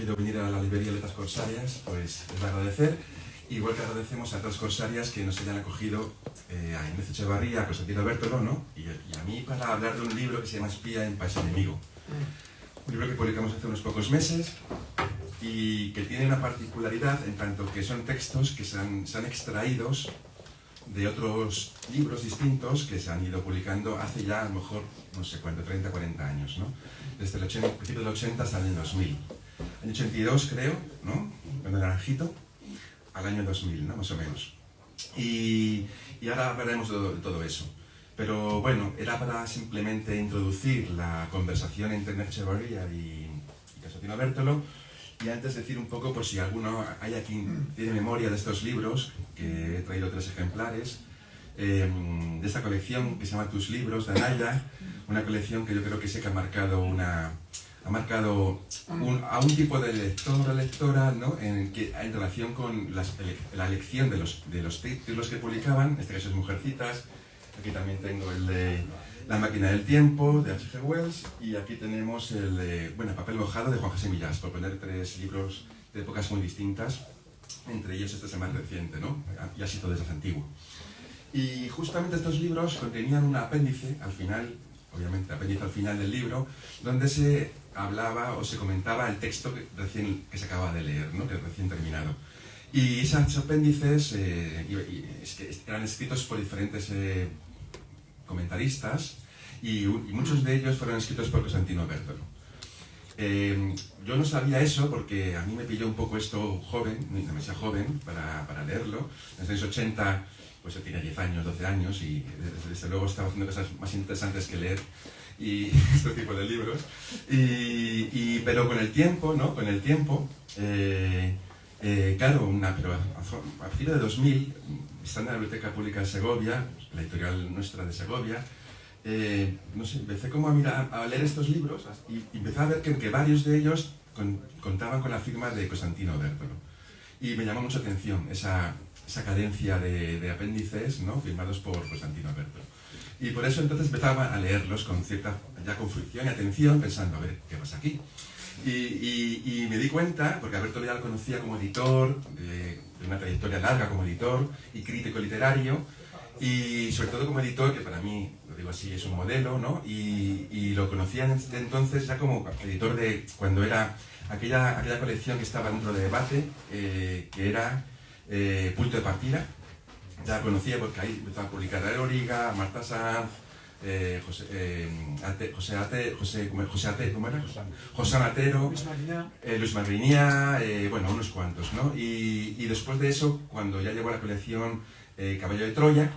querido venir a la librería Letras Corsarias, pues les voy a agradecer. Igual que agradecemos a otras corsarias que nos hayan acogido a Inés Echevarría, a Constantino Bértolo, ¿no? y a mí para hablar de un libro que se llama Espía en País Enemigo. Un libro que publicamos hace unos pocos meses y que tiene una particularidad en tanto que son textos que se han extraídos de otros libros distintos que se han ido publicando hace ya a lo mejor, no sé cuánto, 30, 40 años, ¿no? Desde el principio del 80 hasta el año 2000. Año 82 creo, ¿no? Con el naranjito, al año 2000, ¿no? Más o menos. Y ahora hablaremos de todo eso. Pero bueno, era para simplemente introducir la conversación entre Inés Echevarría y Constantino Bértolo. Y antes decir un poco, por si alguno hay aquí tiene memoria de estos libros, que he traído 3 ejemplares, de esta colección que se llama Tus Libros, de Anaya, una colección que yo creo que sé que ha marcado a un tipo de lector o lectora, ¿no? en relación con la elección de los títulos que publicaban. En este caso es Mujercitas. Aquí también tengo el de La máquina del tiempo, de H.G. Wells, y aquí tenemos el de Papel mojado, de Juan José Millás, por poner 3 libros de épocas muy distintas, entre ellos este es el más reciente, ¿no? Y así todo es antiguo. Y justamente estos libros contenían un apéndice al final, obviamente apéndice al final del libro, donde se hablaba o se comentaba el texto que se acaba de leer, ¿no? Que recién terminado. Y esos apéndices eran escritos por diferentes comentaristas y muchos de ellos fueron escritos por Constantino Bértolo. Yo no sabía eso porque a mí me pilló un poco esto joven, demasiado joven para leerlo. Desde los 80 pues yo tenía 10 años, 12 años y desde luego estaba haciendo cosas más interesantes que leer y este tipo de libros. Pero con el tiempo, ¿no? Con el tiempo, claro, pero a partir de 2000, estando en la Biblioteca Pública de Segovia, la editorial nuestra de Segovia, no sé, empecé como a leer estos libros y empecé a ver que varios de ellos contaban con la firma de Constantino Bértolo. Y me llamó mucha atención esa cadencia de apéndices, ¿no? Firmados por Constantino Bértolo. Y por eso entonces empezaba a leerlos con cierta con fricción y atención, pensando, a ver, ¿qué pasa aquí? Y me di cuenta, porque a Bértolo ya lo conocía como editor, de una trayectoria larga como editor y crítico literario, y sobre todo como editor, que para mí, lo digo así, es un modelo, ¿no? Y lo conocía desde entonces ya como editor de cuando era aquella colección que estaba dentro de Debate, que era Punto de Partida. Ya la conocía porque ahí empezaba a publicar a Origa, Marta Sanz, José Atero, Luis Magriñá, bueno, unos cuantos, ¿no? Y después de eso, cuando ya llegó a la colección Caballo de Troya,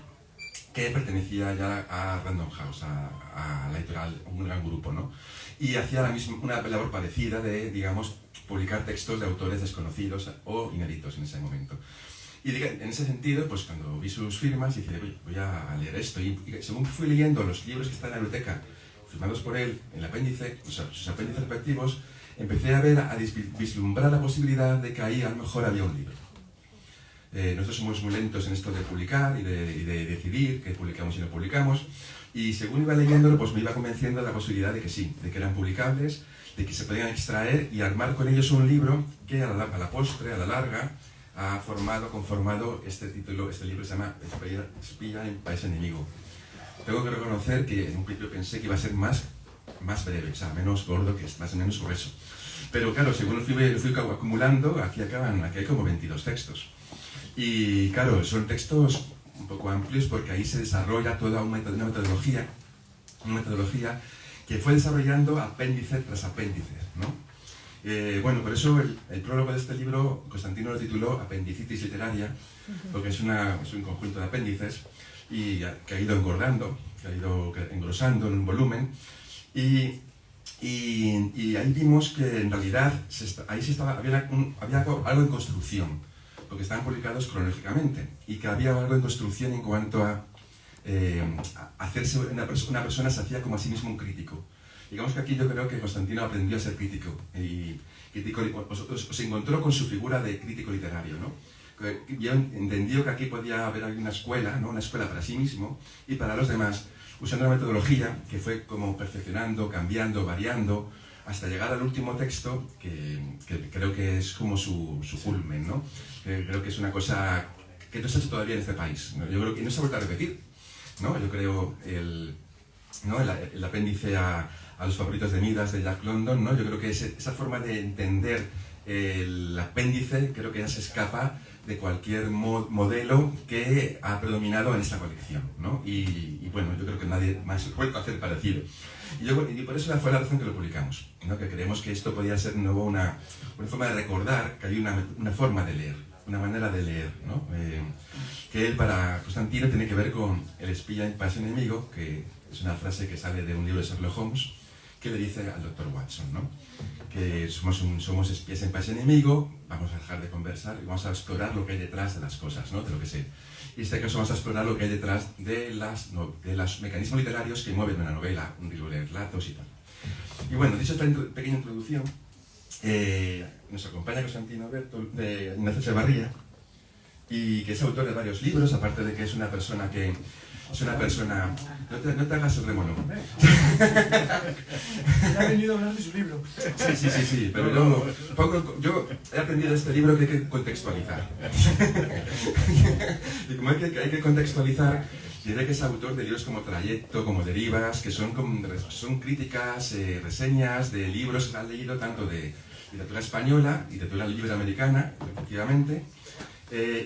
que pertenecía ya a Random House, a la editorial, un gran grupo, ¿no? Y hacía una labor parecida de, digamos, publicar textos de autores desconocidos o inéditos en ese momento. Y en ese sentido, pues cuando vi sus firmas, dije, voy a leer esto. Y según fui leyendo los libros que están en la biblioteca, firmados por él, en el apéndice, o sea, sus apéndices respectivos, empecé a vislumbrar la posibilidad de que ahí a lo mejor había un libro. Nosotros somos muy lentos en esto de publicar y de decidir qué publicamos y no publicamos. Y según iba leyéndolo, pues me iba convenciendo de la posibilidad de que sí, de que eran publicables, de que se podían extraer y armar con ellos un libro que a la postre, a la larga, ha conformado este libro que se llama Espía en País Enemigo. Tengo que reconocer que en un principio pensé que iba a ser más breve, o sea, menos gordo, que es más o menos grueso. Pero claro, según lo fui acumulando, aquí hay como 22 textos. Y claro, son textos un poco amplios porque ahí se desarrolla toda una metodología que fue desarrollando apéndice tras apéndice, ¿no? Bueno, por eso el prólogo de este libro, Constantino lo tituló Apendicitis literaria, porque es un conjunto de apéndices y que ha ido engordando, que ha ido engrosando en un volumen. Y ahí vimos que en realidad había algo en construcción, porque estaban publicados cronológicamente, y que había algo en construcción en cuanto a hacerse una persona se hacía como a sí mismo un crítico. Digamos que aquí yo creo que Constantino aprendió a ser crítico y se encontró con su figura de crítico literario, ¿no? Ya entendió que aquí podía haber una escuela, ¿no? Una escuela para sí mismo y para los demás, usando una metodología que fue como perfeccionando, cambiando, variando hasta llegar al último texto, que creo que es como su culmen, ¿no? Creo que es una cosa que no se ha hecho todavía en este país, ¿no? Yo creo que no se ha vuelto a repetir, ¿no? Yo creo el apéndice a los favoritos de Midas de Jack London, ¿no? Yo creo que esa forma de entender el apéndice creo que ya se escapa de cualquier modelo que ha predominado en esta colección, ¿no? Y bueno, yo creo que nadie más ha vuelto a hacer parecido. Y por eso fue la razón que lo publicamos, ¿no? Que creemos que esto podía ser de nuevo una forma de recordar que hay una forma de leer, una manera de leer, ¿no? Que él, para Constantino, tiene que ver con el espía en paz enemigo, que es una frase que sale de un libro de Sherlock Holmes, que le dice al Dr. Watson, ¿no? Que somos espías en país enemigo, vamos a dejar de conversar y vamos a explorar lo que hay detrás de las cosas, ¿no? De lo que sé. Y en este caso vamos a explorar lo que hay detrás de los mecanismos literarios que mueven una novela, un libro de relatos y tal. Y bueno, dicho esta pequeña introducción, nos acompaña Constantino Ignacio Echevarría, y que es autor de varios libros, aparte de que es una persona que... No te hagas el remolón. Ha venido a hablar de su libro. Sí, pero yo he aprendido de este libro que hay que contextualizar. Y como hay que contextualizar, diré que es autor de libros como Trayecto, como Derivas, que son críticas, reseñas de libros que han leído tanto de literatura española, literatura iberoamericana, efectivamente,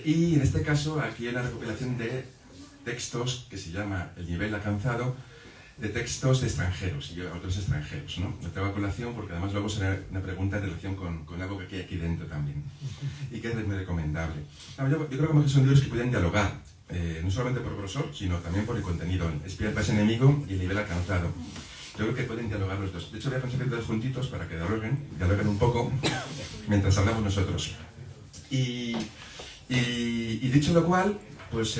y en este caso aquí hay una recopilación de textos que se llama El nivel alcanzado, de textos de extranjeros y autores extranjeros, ¿no? Lo traigo a colación porque además luego será una pregunta en relación con algo que hay aquí dentro también y que es muy recomendable. Yo creo que son libros que pueden dialogar, no solamente por grosor, sino también por el contenido. Espía en país enemigo y El nivel alcanzado. Yo creo que pueden dialogar los dos. De hecho, voy a poner dos juntitos para que dialoguen un poco mientras hablamos nosotros. Y dicho lo cual, pues,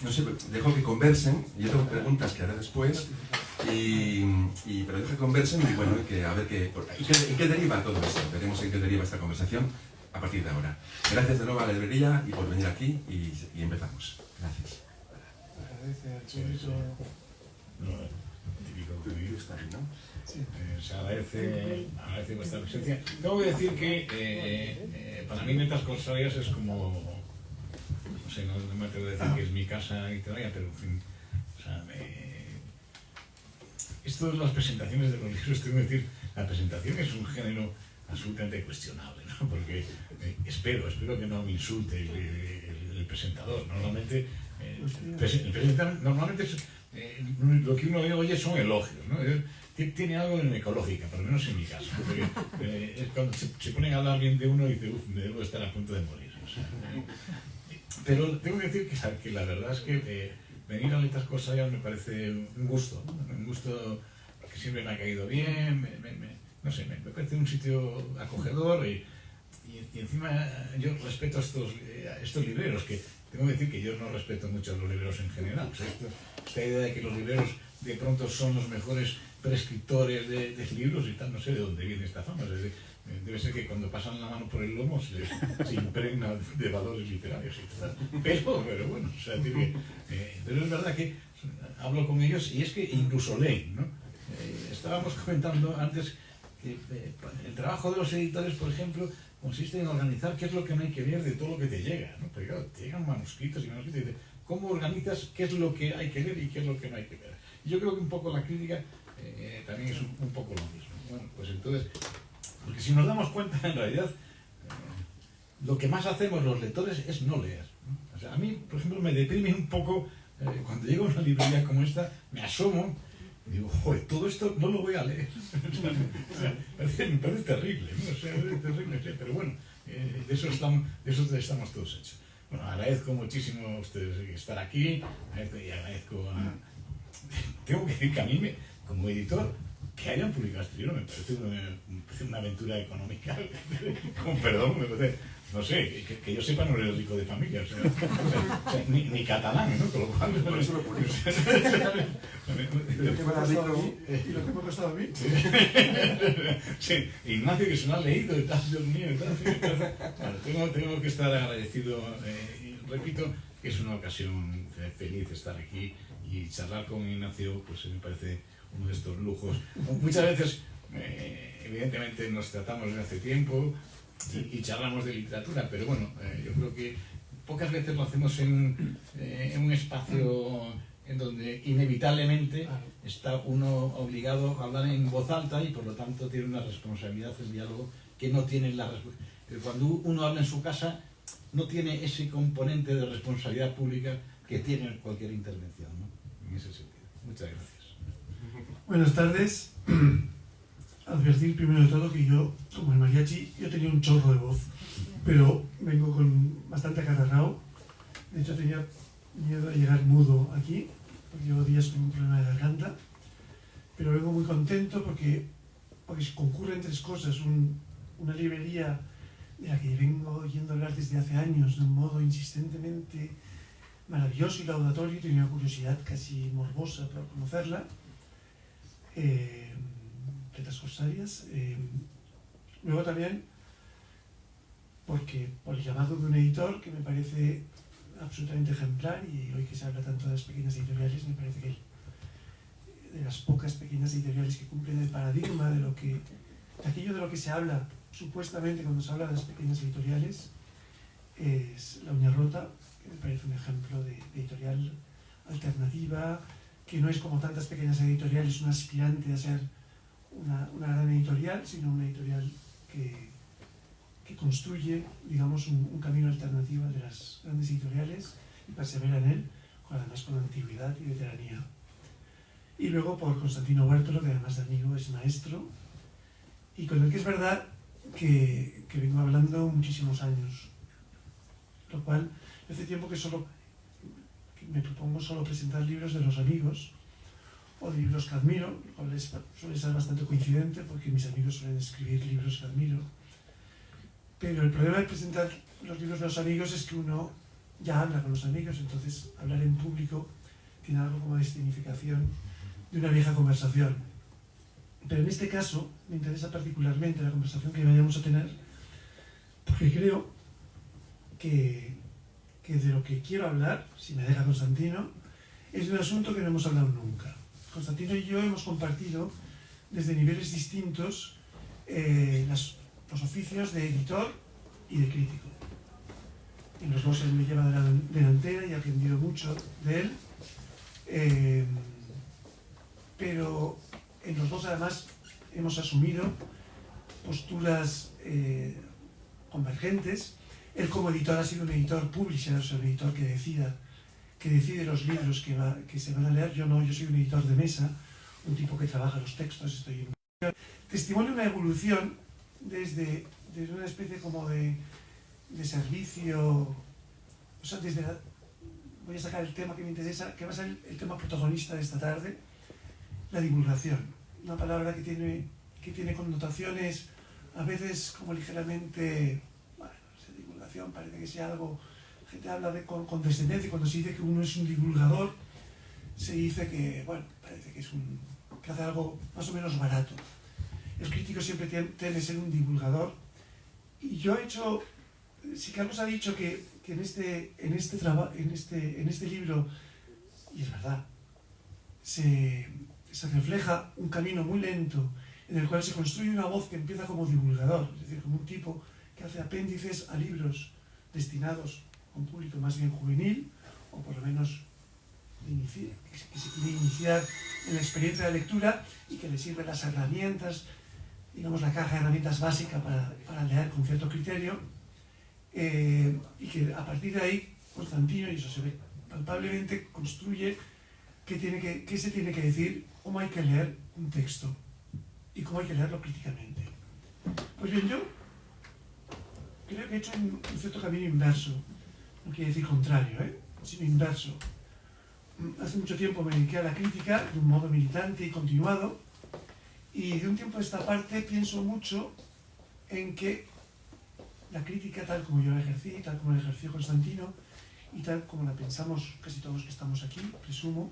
no sé, dejo que conversen, yo tengo preguntas que haré después, pero dejo que conversen y bueno, a ver en qué deriva todo esto. Veremos en qué deriva esta conversación a partir de ahora. Gracias de nuevo a la librería y por venir aquí y empezamos. Gracias. Agradece al chico. Se agradece vuestra presencia. Tengo que decir que para mí Netas Corsarias es como... No sé, no me atrevo a decir que es mi casa literaria, pero en fin, o sea, esto de las presentaciones de los libros, tengo que decir, la presentación es un género absolutamente cuestionable, ¿no? Porque espero que no me insulte el presentador. Normalmente, lo que uno oye son elogios, ¿no? Tiene algo en ecológica, por lo menos en mi caso. Porque, es cuando se ponen a hablar bien de uno y dice, me debo estar a punto de morir. O sea, pero tengo que decir que la verdad es que venir a Letras Corsarias me parece un gusto, ¿no? Un gusto que siempre me ha caído bien, no sé, me parece un sitio acogedor y encima yo respeto a estos libreros, que tengo que decir que yo no respeto mucho a los libreros en general. O sea, esta idea de que los libreros de pronto son los mejores prescriptores de libros y tal, no sé de dónde viene esta fama. Debe ser que cuando pasan la mano por el lomo se impregna de valores literarios y tal. Pero bueno, o sea, pero es verdad que hablo con ellos y es que incluso leen, ¿no? Estábamos comentando antes que el trabajo de los editores, por ejemplo, consiste en organizar qué es lo que no hay que leer de todo lo que te llega, ¿no? Porque claro, te llegan manuscritos y manuscritos y dices, ¿cómo organizas qué es lo que hay que leer y qué es lo que no hay que leer? Y yo creo que un poco la crítica también es un poco lo mismo. Bueno, pues entonces, porque si nos damos cuenta, en realidad, lo que más hacemos los lectores es no leer, ¿no? O sea, a mí, por ejemplo, me deprime un poco cuando llego a una librería como esta, me asomo y digo, joder, todo esto no lo voy a leer. O sea, me parece terrible, ¿no? O sea, es terrible, sí, pero bueno, de eso estamos todos hechos. Bueno, agradezco muchísimo a ustedes estar aquí, y agradezco a... Tengo que decir que a mí, como editor, que hayan publicado este libro me parece una aventura económica, con perdón, me parece, no sé, que yo sepa no eres rico de familia, o sea, ni catalán, ¿no? Con lo cual... Por eso lo publico. ¿Y lo que me ha costado a mí? Sí, Ignacio, que se lo ha leído y tal, Dios mío, y tal. Bueno, tengo que estar agradecido, repito, que es una ocasión feliz estar aquí y charlar con Ignacio, pues me parece uno de estos lujos. Muchas veces evidentemente nos tratamos desde hace tiempo y charlamos de literatura, pero bueno, yo creo que pocas veces lo hacemos en un espacio en donde inevitablemente está uno obligado a hablar en voz alta y por lo tanto tiene una responsabilidad en diálogo que no tiene cuando uno habla en su casa no tiene ese componente de responsabilidad pública que tiene cualquier intervención, ¿no? En ese sentido. Muchas gracias. Buenas tardes. Advertir primero de todo que yo, como el mariachi, yo tenía un chorro de voz, pero vengo con bastante acatarrado. De hecho tenía miedo a llegar mudo aquí, porque llevo días con un problema de garganta, pero vengo muy contento porque concurren tres cosas. Una librería de la que vengo oyendo hablar desde hace años de un modo insistentemente maravilloso y laudatorio, tenía una curiosidad casi morbosa por conocerla. Letras Corsarias. Luego también porque por el llamado de un editor que me parece absolutamente ejemplar, y hoy que se habla tanto de las pequeñas editoriales, me parece que de las pocas pequeñas editoriales que cumplen el paradigma de aquello de lo que se habla supuestamente cuando se habla de las pequeñas editoriales, es La Uña Rota, que me parece un ejemplo de editorial alternativa, que no es como tantas pequeñas editoriales un aspirante a ser una gran editorial, sino una editorial que construye, digamos, un camino alternativo al de las grandes editoriales y persevera en él, además con antigüedad y veteranía. Y luego por Constantino Huértolo, que además de amigo es maestro, y con el que es verdad que vengo hablando muchísimos años, lo cual hace tiempo que me propongo solo presentar libros de los amigos o de libros que admiro, lo cual suele ser bastante coincidente porque mis amigos suelen escribir libros que admiro. Pero el problema de presentar los libros de los amigos es que uno ya habla con los amigos, entonces hablar en público tiene algo como de significación de una vieja conversación. Pero en este caso me interesa particularmente la conversación que vayamos a tener, porque creo que de lo que quiero hablar, si me deja Constantino, es de un asunto que no hemos hablado nunca. Constantino y yo hemos compartido desde niveles distintos los oficios de editor y de crítico. En los dos él me lleva de la delantera y he aprendido mucho de él, pero en los dos además hemos asumido posturas convergentes. Él como editor ha sido un editor publisher, o sea, un editor que decide los libros que se van a leer. Yo no, yo soy un editor de mesa, un tipo que trabaja los textos, testimonio una evolución desde una especie como de servicio, o sea, voy a sacar el tema que me interesa, que va a ser el tema protagonista de esta tarde, la divulgación. Una palabra que tiene connotaciones a veces como ligeramente, bueno, divulgación parece que sea algo, la gente habla con condescendencia, y cuando se dice que uno es un divulgador, se dice que, bueno, parece que hace algo más o menos barato. El crítico siempre tiene que ser un divulgador, y yo he hecho, si Carlos ha dicho que en este libro, y es verdad, se refleja un camino muy lento en el cual se construye una voz que empieza como divulgador, es decir, como un tipo que hace apéndices a libros destinados a un público más bien juvenil, o por lo menos que se quiere iniciar en la experiencia de lectura y que le sirven las herramientas, digamos la caja de herramientas básica para leer con cierto criterio, y que a partir de ahí Constantino, y eso se ve palpablemente, construye qué se tiene que decir, cómo hay que leer un texto y cómo hay que leerlo críticamente. Pues bien, yo creo que he hecho un cierto camino inverso, no quiere decir contrario, sino inverso. Hace mucho tiempo me dediqué a la crítica de un modo militante y continuado, y de un tiempo a esta parte pienso mucho en que la crítica, tal como yo la ejercí, tal como la ejerció Constantino, y tal como la pensamos casi todos que estamos aquí, presumo,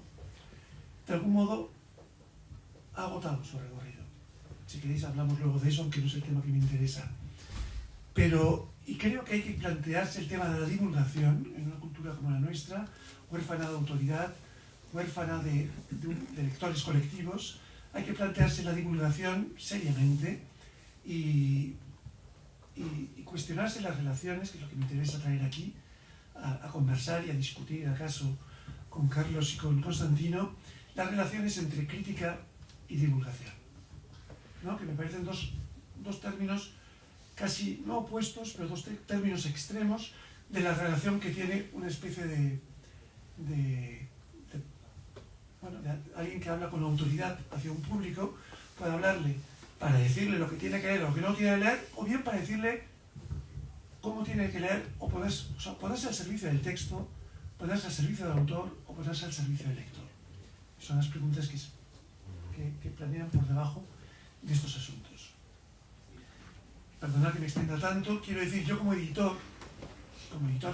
de algún modo ha agotado su recorrido. Si queréis hablamos luego de eso, aunque no es el tema que me interesa. Y creo que hay que plantearse el tema de la divulgación en una cultura como la nuestra, huérfana de autoridad, huérfana de lectores colectivos, hay que plantearse la divulgación seriamente y cuestionarse las relaciones, que es lo que me interesa traer aquí, a conversar y a discutir, acaso, con Carlos y con Constantino, las relaciones entre crítica y divulgación, ¿no? Que me parecen dos términos casi no opuestos, pero dos términos extremos de la relación que tiene una especie de alguien que habla con autoridad hacia un público, puede hablarle para decirle lo que tiene que leer o lo que no tiene que leer, o bien para decirle cómo tiene que leer, o ponerse al servicio del texto, ponerse al servicio del autor o ponerse al servicio del lector. Son las preguntas que planean por debajo de estos asuntos. Perdonad que me extienda tanto, quiero decir, yo como editor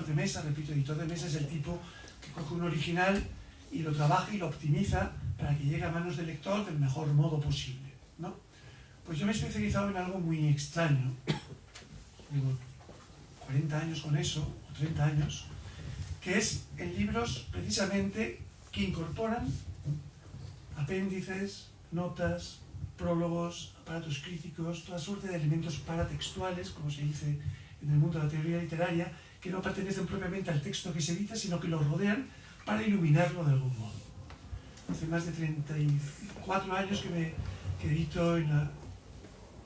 de mesa, repito, editor de mesa es el tipo que coge un original y lo trabaja y lo optimiza para que llegue a manos del lector del mejor modo posible, ¿no? Pues yo me he especializado en algo muy extraño. Llevo 40 años con eso, o 30 años, que es en libros precisamente que incorporan apéndices, notas, prólogos, aparatos críticos, toda suerte de elementos paratextuales, como se dice en el mundo de la teoría literaria, que no pertenecen propiamente al texto que se edita, sino que lo rodean para iluminarlo de algún modo. Hace más de 34 años que edito en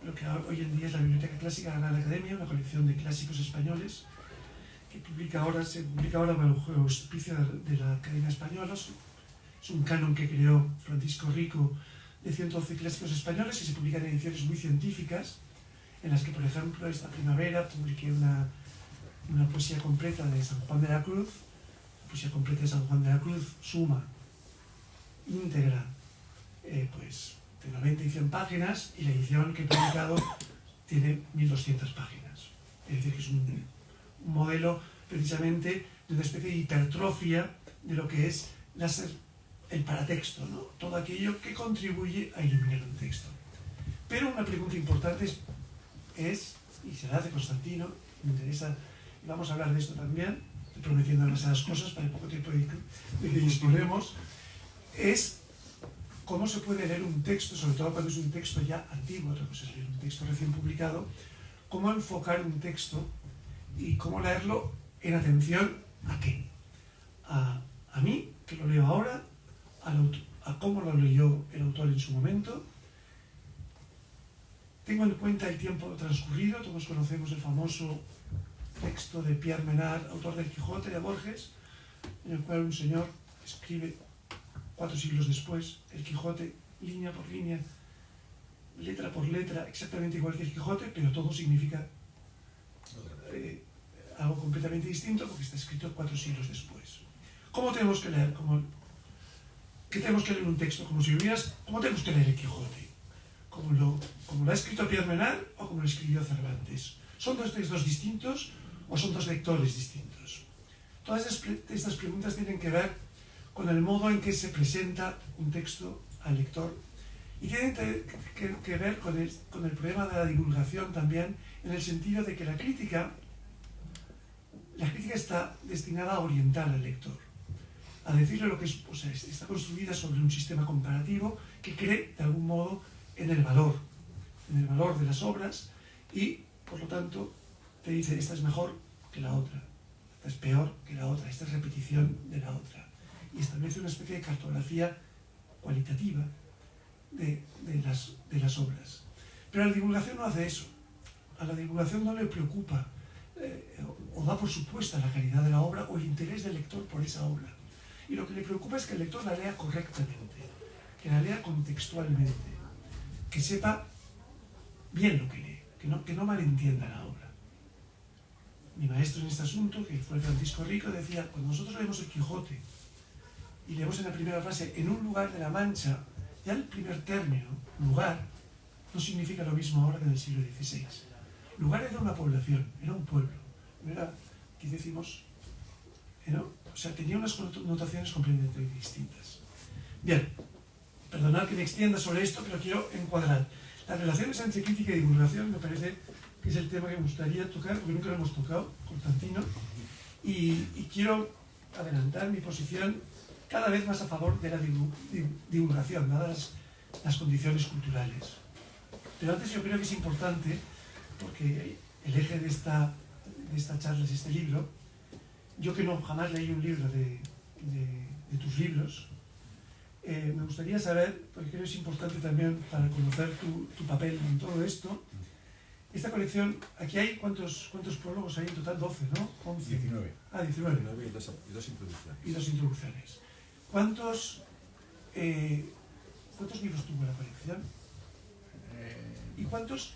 lo que hoy en día es la Biblioteca Clásica de la Real Academia, una colección de clásicos españoles, que se publica ahora bajo el auspicio de la Academia Española. Es un canon que creó Francisco Rico de 111 clásicos españoles y se publican en ediciones muy científicas, en las que, por ejemplo, esta primavera publiqué una poesía completa de San Juan de la Cruz. La poesía completa de San Juan de la Cruz suma íntegra pues de 90 y 100 páginas, y la edición que he publicado tiene 1200 páginas. Es decir, que es un modelo precisamente de una especie de hipertrofia de lo que es el paratexto, ¿no? Todo aquello que contribuye a iluminar un texto. Pero una pregunta importante es, y se la hace Constantino, me interesa, y vamos a hablar de esto también, estoy prometiendo demasiadas cosas para el poco tiempo de que disponemos, es cómo se puede leer un texto, sobre todo cuando es un texto ya antiguo, otra cosa es leer un texto recién publicado, cómo enfocar un texto y cómo leerlo en atención a qué. A mí, que lo leo ahora, a cómo lo leyó el autor en su momento. Tengo en cuenta el tiempo transcurrido. Todos conocemos el famoso texto de Pierre Menard, autor del Quijote de Borges, en el cual un señor escribe 4 siglos después el Quijote, línea por línea, letra por letra, exactamente igual que el Quijote, pero todo significa algo completamente distinto porque está escrito 4 siglos después. ¿Cómo tenemos que leer? ¿Qué tenemos que leer un texto? ¿Cómo tenemos que leer el Quijote? ¿Como lo ha escrito Pierre Menard o como lo escribió Cervantes? ¿Son dos textos distintos o son dos lectores distintos? Todas estas preguntas tienen que ver con el modo en que se presenta un texto al lector, y tienen que ver con el problema de la divulgación también, en el sentido de que la crítica está destinada a orientar al lector, a decirle lo que es, o sea, está construida sobre un sistema comparativo que cree de algún modo en el valor de las obras, y por lo tanto te dice: esta es mejor que la otra, esta es peor que la otra, esta es repetición de la otra, y establece una especie de cartografía cualitativa de las obras. Pero la divulgación no hace eso. A la divulgación no le preocupa o da por supuesta la calidad de la obra o el interés del lector por esa obra. Y lo que le preocupa es que el lector la lea correctamente, que la lea contextualmente, que sepa bien lo que lee, que no malentienda la obra. Mi maestro en este asunto, que fue Francisco Rico, decía: cuando nosotros leemos el Quijote y leemos en la primera frase "en un lugar de la Mancha", ya el primer término, lugar, no significa lo mismo ahora que en el siglo XVI. Lugar era una población, era un pueblo, no era, aquí decimos, o sea, tenía unas connotaciones completamente distintas. Bien, perdonad que me extienda sobre esto, pero quiero encuadrar. Las relaciones entre crítica y divulgación me parece que es el tema que me gustaría tocar, porque nunca lo hemos tocado, Constantino, y quiero adelantar mi posición cada vez más a favor de la divulgación, dadas las condiciones culturales. Pero antes yo creo que es importante, porque el eje de esta charla es este libro. Yo que no jamás leí un libro de tus libros, me gustaría saber, porque creo que es importante también para conocer tu papel en todo esto. Esta colección, aquí hay ¿cuántos prólogos hay en total? 12, ¿no? 11. 19. Ah, 19. Y dos introducciones. Y 2 introducciones. ¿Cuántos libros tuvo la colección? ¿Y cuántos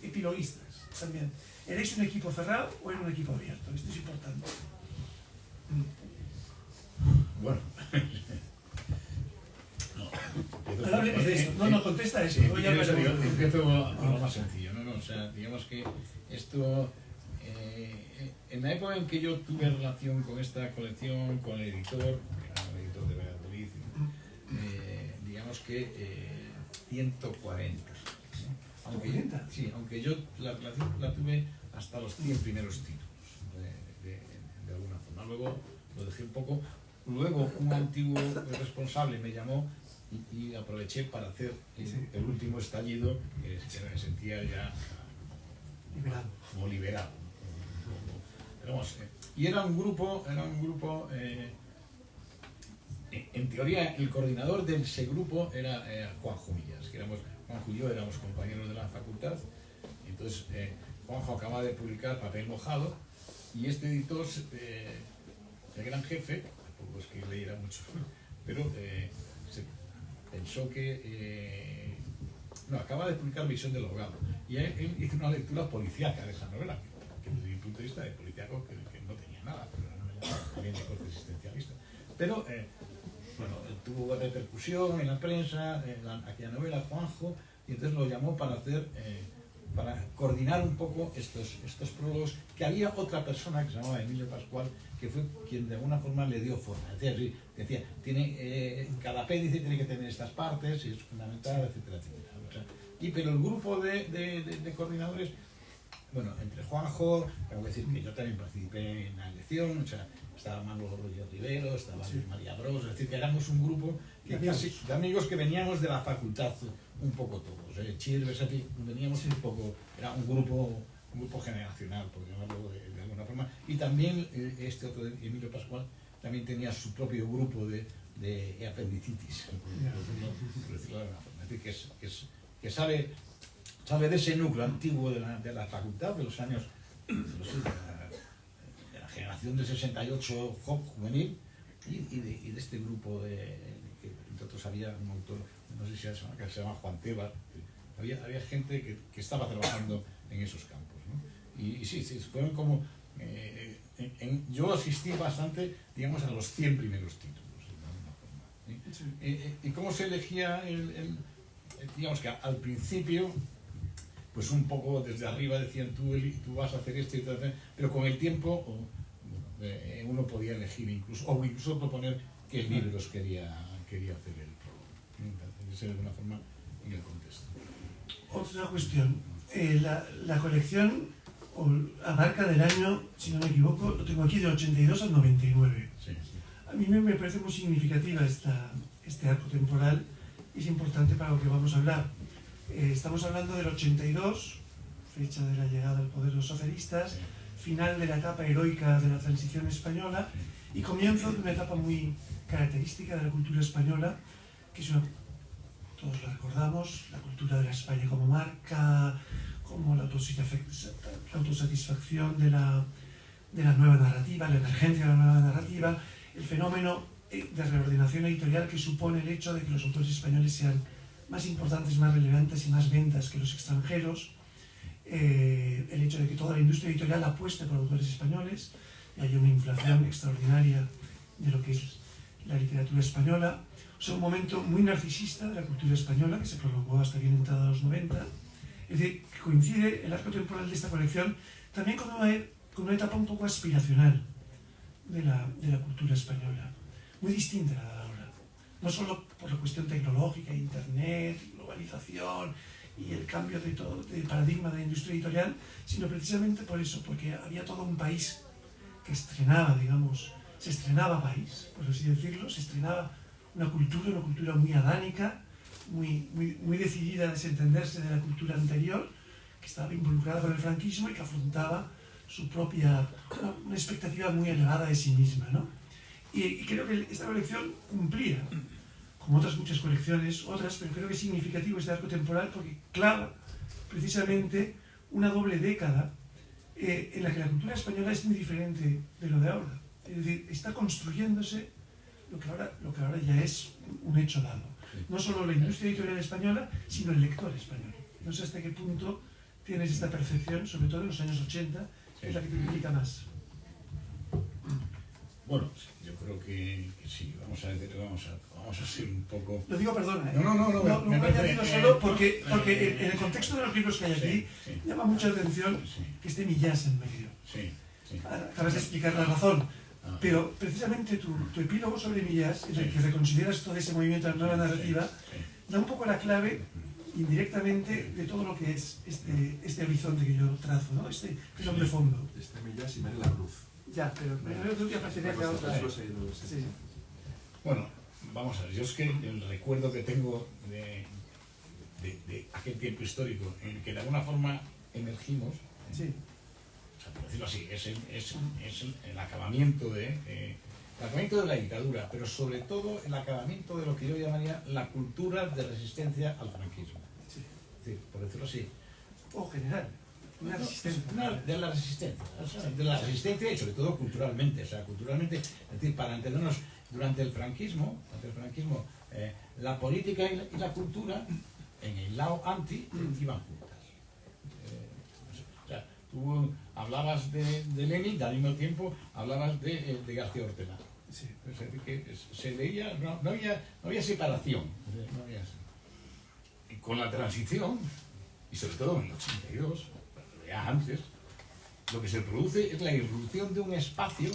epiloguistas también? ¿Erais un equipo cerrado o era un equipo abierto? Esto es importante. Bueno. Ahora hablemos de esto. No, contesta eso. Sí, Luego ya hablaremos. empiezo por lo más sencillo, ¿no? O sea, digamos que esto, en la época en que yo tuve relación con esta colección, con el editor, que era el editor de Valladolid, digamos que 140. ¿No? Aunque, 140. sí, aunque yo la relación la tuve hasta los 100 primeros títulos, de alguna forma. Luego lo dejé un poco. Luego un antiguo responsable me llamó y aproveché para hacer el último estallido, que me sentía ya Liberado. como liberado. Pero vamos, y era un grupo, en teoría el coordinador de ese grupo era Juanjo Millas, que Juanjo y yo éramos compañeros de la facultad. Entonces Juanjo acaba de publicar Papel Mojado y este editor, el gran jefe, tampoco es que leyera mucho, pero se pensó que acaba de publicar Visión del Ahogado y él hizo una lectura policíaca de esa novela, que desde mi punto de vista de policíaco que no tenía nada, pero era una novela también de corte existencialista. Pero bueno, tuvo repercusión en la prensa, aquella novela, Juanjo, y entonces lo llamó para hacer, para coordinar un poco estos prólogos, que había otra persona que se llamaba Emilio Pascual, que fue quien de alguna forma le dio forma. Decía, cada apéndice tiene que tener estas partes, y es fundamental, etcétera, etcétera. O sea, pero el grupo de coordinadores, bueno, entre Juanjo, tengo que decir que yo también participé en la elección, o sea, estaba Manuel Rodríguez Rivero, estaba María Bros, es decir, que éramos un grupo de amigos que veníamos de la facultad un poco todos, Chirves, aquí veníamos un poco, era un grupo generacional, por llamarlo de alguna forma, y también este otro, Emilio Pascual, también tenía su propio grupo de apendicitis, por decirlo de alguna forma, es decir, que sale de ese núcleo antiguo de la facultad, de los años, de la generación del 68 juvenil, y de este grupo que entre otros había un autor, no sé si que se llama Juan Tebas, había gente que estaba trabajando en esos campos, ¿no? Y sí, fueron como, yo asistí bastante, digamos, a los 100 primeros títulos, de alguna forma, ¿sí? Y cómo se elegía digamos que al principio, pues un poco desde arriba decían tú vas a hacer esto y tal, pero con el tiempo uno podía elegir incluso proponer qué libros quería hacer el prólogo, de alguna forma en el contexto. Otra cuestión, la colección abarca del año, si no me equivoco, lo tengo aquí, del 82 al 99. Sí. A mí me parece muy significativa este arco temporal y es importante para lo que vamos a hablar. Estamos hablando del 82, fecha de la llegada al poder de los socialistas, final de la etapa heroica de la transición española y comienzo de una etapa muy característica de la cultura española, que es todos la recordamos, la cultura de la España como marca, como la autosatisfacción de la nueva narrativa, la emergencia de la nueva narrativa, el fenómeno de reordenación editorial que supone el hecho de que los autores españoles sean más importantes, más relevantes y más ventas que los extranjeros, el hecho de que toda la industria editorial apueste por autores españoles y haya una inflación extraordinaria de lo que es la literatura española. O sea, un momento muy narcisista de la cultura española que se prolongó hasta bien entrada a los 90. Es decir, que coincide el arco temporal de esta colección también con una etapa un poco aspiracional de la cultura española, muy distinta a la de ahora. No solo por la cuestión tecnológica, internet, globalización y el cambio de paradigma de la industria editorial, sino precisamente por eso, porque había todo un país que estrenaba, digamos, se estrenaba país, por así decirlo, se estrenaba una cultura muy adánica, muy decidida a desentenderse de la cultura anterior, que estaba involucrada con el franquismo y que afrontaba su propia, una expectativa muy elevada de sí misma, ¿no? Y creo que esta colección cumplía, como otras muchas colecciones, pero creo que es significativo este arco temporal porque clava precisamente una doble década en la que la cultura española es muy diferente de lo de ahora. Es decir, está construyéndose lo que ahora ya es un hecho dado. No solo la industria editorial española, sino el lector español. No sé hasta qué punto tienes esta percepción, sobre todo en los años 80, que es la que te implica más. Bueno, yo creo que sí, vamos a ser un poco... Lo digo, perdona, No, me añadido solo porque en el contexto de los libros que hay aquí, llama mucha atención que esté Millás en medio. Acabas de explicar la razón, pero precisamente tu epílogo sobre Millás, en el que reconsideras todo ese movimiento de la nueva narrativa, da un poco la clave indirectamente de todo lo que es este horizonte que yo trazo, ¿no? Este hombre fondo. Millás y Manuel Labruz. Ya, pero creo que pertenece a otras. Sí. Bueno, vamos a ver, yo es que el recuerdo que tengo de aquel tiempo histórico en el que de alguna forma emergimos, sí. O sea, por decirlo así, es el acabamiento de la dictadura, pero sobre todo el acabamiento de lo que yo llamaría la cultura de resistencia al franquismo. Sí. Es decir, por decirlo así. O general. Una resistencia. De la resistencia, o sea, de la resistencia y sobre todo culturalmente, es decir, para entendernos, durante el franquismo, la política y la cultura, en el lado anti, iban juntas. O sea, tú hablabas de Lenin y al mismo tiempo hablabas de García Ortega. Sí. Es decir, que se veía, no había separación. Y con la transición, y sobre todo en el 82, ya antes, lo que se produce es la irrupción de un espacio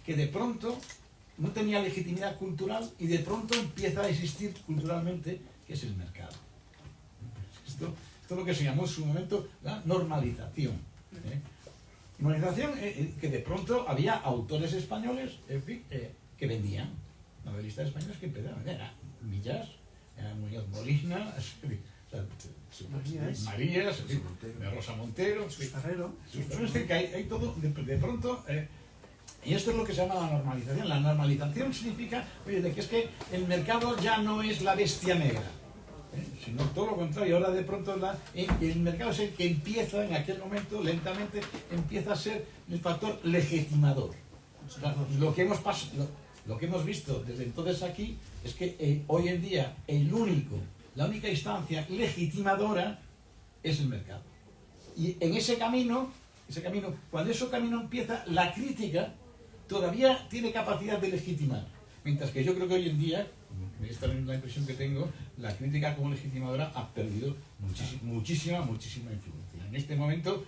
que de pronto no tenía legitimidad cultural y de pronto empieza a existir culturalmente, que es el mercado. Esto es lo que se llamó en su momento la normalización. Normalización que de pronto había autores españoles que vendían, novelistas españoles que empezaron, era Millás, era Muñoz Molina, Marías, de Rosa Montero, Ferrero. Es decir, que hay todo de pronto, y esto es lo que se llama la normalización. La normalización significa, oye, de que es que el mercado ya no es la bestia negra, sino todo lo contrario. Ahora de pronto el mercado es el que empieza, en aquel momento, lentamente, empieza a ser el factor legitimador. O sea, lo que hemos visto desde entonces aquí es que hoy en día la única instancia legitimadora es el mercado. Y en ese camino, cuando ese camino empieza, la crítica todavía tiene capacidad de legitimar. Mientras que yo creo que hoy en día, esta es la impresión que tengo, la crítica como legitimadora ha perdido muchísima influencia. En este momento,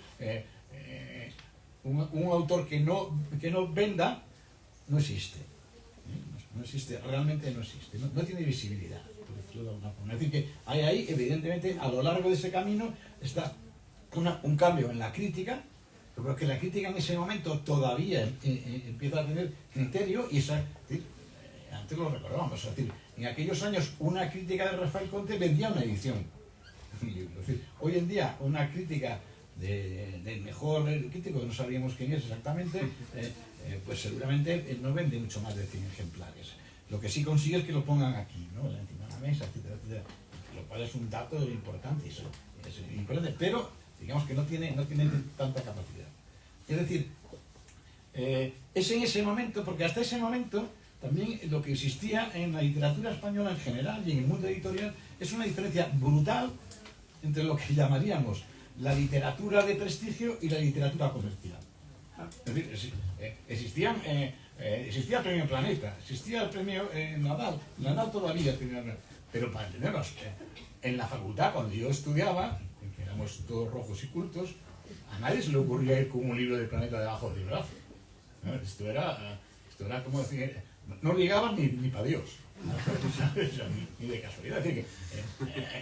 un autor que no venda no existe. No existe, realmente no existe. No tiene visibilidad. Es decir, que hay ahí, evidentemente, a lo largo de ese camino está un cambio en la crítica. Yo creo que la crítica en ese momento todavía empieza a tener criterio y antes lo recordábamos. Es decir, en aquellos años una crítica de Rafael Conte vendía una edición. Es decir, hoy en día una crítica del mejor crítico, que no sabíamos quién es exactamente, pues seguramente no vende mucho más de 100 ejemplares. Lo que sí consigue es que lo pongan aquí, ¿no? Encima de la mesa, etcétera, etcétera. Lo cual es un dato importante, es importante, pero digamos que no tiene tanta capacidad. Es decir, es en ese momento, porque hasta ese momento también lo que existía en la literatura española en general y en el mundo editorial es una diferencia brutal entre lo que llamaríamos la literatura de prestigio y la literatura comercial. Es decir, existía el premio Planeta, existía el premio Nadal todavía tenía, pero para entendernos, en la facultad cuando yo estudiaba, que éramos todos rojos y cultos, a nadie se le ocurría ir con un libro de Planeta debajo del brazo, ¿no? Esto era como decir, no ligaban ni para Dios, ni de casualidad. Es decir,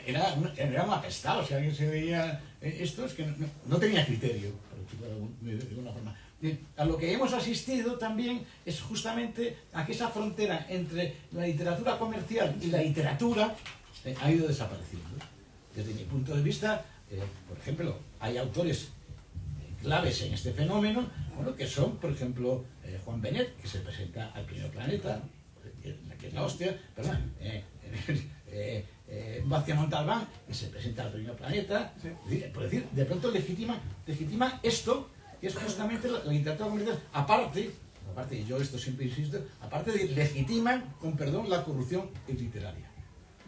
que era un apestado. Si alguien se veía esto, es que no tenía criterio, por decirlo de alguna forma. A lo que hemos asistido también es justamente a que esa frontera entre la literatura comercial y la literatura ha ido desapareciendo. Desde mi punto de vista, por ejemplo, hay autores claves en este fenómeno, bueno, que son, por ejemplo, Juan Benet, que se presenta al Primer Planeta, que es la hostia, perdón, Bastián Montalbán, que se presenta al Primer Planeta, por decir, de pronto legitima esto, que es justamente la literatura comercial, aparte, y yo esto siempre insisto, aparte de legitiman, con perdón, la corrupción literaria.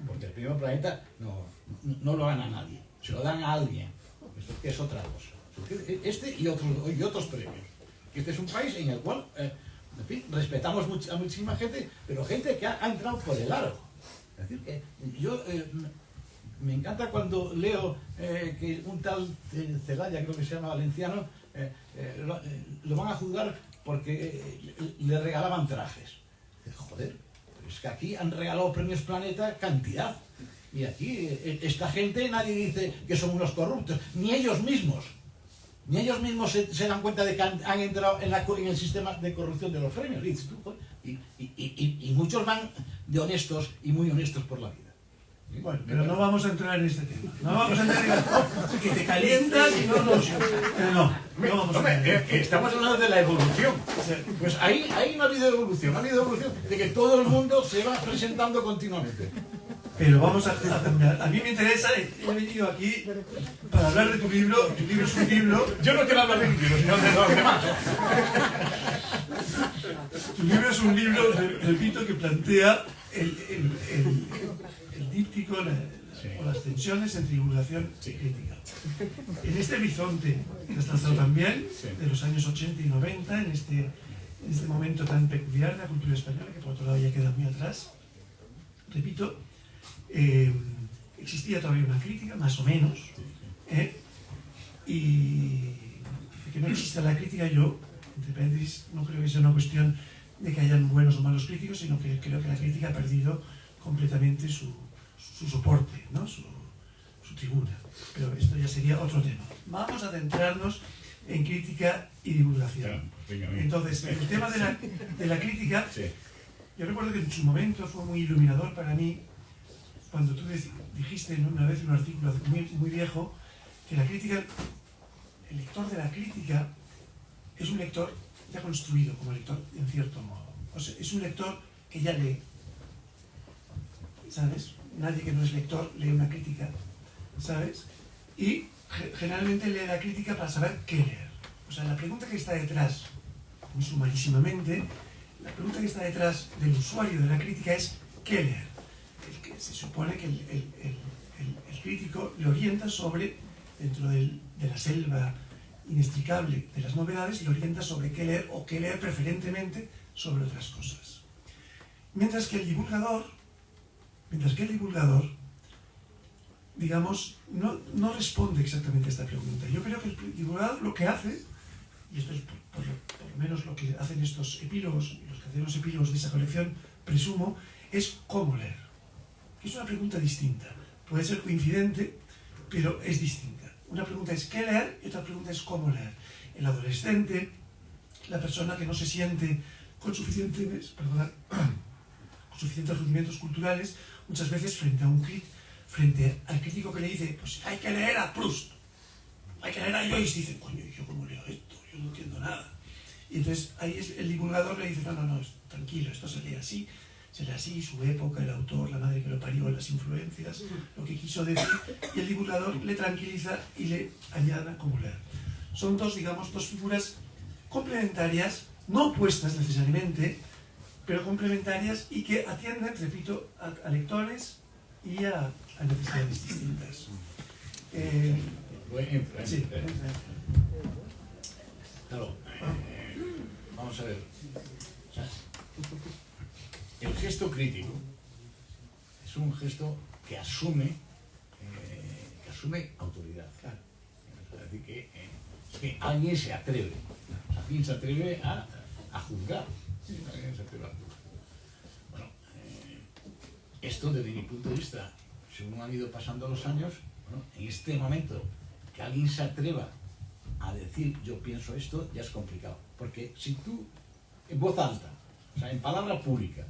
Porque el Primer Planeta no lo gana nadie, se lo dan a alguien, eso es otra cosa. Este y otros premios. Este es un país en el cual, en fin, respetamos a muchísima gente, pero gente que ha entrado por el aro. Es decir, que yo me encanta cuando leo que un tal Celaya, creo que se llama valenciano, lo van a juzgar porque le regalaban trajes. Joder, pero es que aquí han regalado premios Planeta cantidad. Y aquí, esta gente, nadie dice que son unos corruptos, ni ellos mismos. Ni ellos mismos se dan cuenta de que han entrado en el sistema de corrupción de los premios. Y muchos van de honestos y muy honestos por la vida. Bueno, pero no vamos a entrar en este tema. No vamos a entrar en que te calientas y no vamos a entrar. Estamos hablando de la evolución. Pues ahí no ha habido evolución. Ha habido evolución de que todo el mundo se va presentando continuamente. Pero vamos a terminar. A mí me interesa, he venido aquí para hablar de tu libro. Tu libro es un libro. Yo no quiero hablar de mi libro, sino de los demás. Tu libro es un libro, repito, que plantea el díptico o las tensiones entre divulgación y crítica. En este horizonte que has trazado también, de los años 80 y 90, en este momento tan peculiar de la cultura española, que por otro lado ya queda muy atrás, repito, existía todavía una crítica, más o menos, y que no exista la crítica, yo, entre paréntesis, no creo que sea una cuestión de que hayan buenos o malos críticos, sino que creo que la crítica ha perdido completamente su soporte, ¿no? su tribuna. Pero esto ya sería otro tema. Vamos a centrarnos en crítica y divulgación. Entonces, el tema de la crítica, yo recuerdo que en su momento fue muy iluminador para mí, cuando tú dijiste una vez en un artículo muy viejo, que la crítica, el lector de la crítica es un lector ya construido como lector, en cierto modo. O sea, es un lector que ya lee. ¿Sabes? Nadie que no es lector lee una crítica, ¿sabes? Y generalmente lee la crítica para saber qué leer. O sea, la pregunta que está detrás, muy sumarísimamente, la pregunta que está detrás del usuario de la crítica es ¿qué leer? Se supone que el crítico le orienta sobre, dentro de la selva inextricable de las novedades, le orienta sobre qué leer o qué leer preferentemente sobre otras cosas. Mientras que el divulgador, digamos, no responde exactamente a esta pregunta. Yo creo que el divulgador lo que hace, y esto es por lo menos lo que hacen estos epílogos, los que hacen los epílogos de esa colección, presumo, es cómo leer. Es una pregunta distinta. Puede ser coincidente, pero es distinta. Una pregunta es qué leer y otra pregunta es cómo leer. El adolescente, la persona que no se siente con suficientes rudimentos culturales, muchas veces frente al crítico que le dice, pues hay que leer a Proust, hay que leer a Joyce, dice, coño, ¿yo cómo leo esto? Yo no entiendo nada. Y entonces ahí el divulgador le dice, no, tranquilo, esto se lee así, su época, el autor, la madre que lo parió, las influencias, lo que quiso decir, y el divulgador le tranquiliza y le añade cómo leer. Son dos figuras complementarias, no opuestas necesariamente, pero complementarias y que atienden, repito, a lectores y a necesidades distintas. Sí. Claro, vamos a ver. El gesto crítico es un gesto que asume autoridad. Claro. Es decir, que alguien se atreve. Alguien se atreve a juzgar. Alguien se atreve a juzgar. Bueno, esto desde mi punto de vista, según han ido pasando los años, bueno, en este momento que alguien se atreva a decir yo pienso esto, ya es complicado. Porque si tú, en voz alta, o sea, en palabra pública,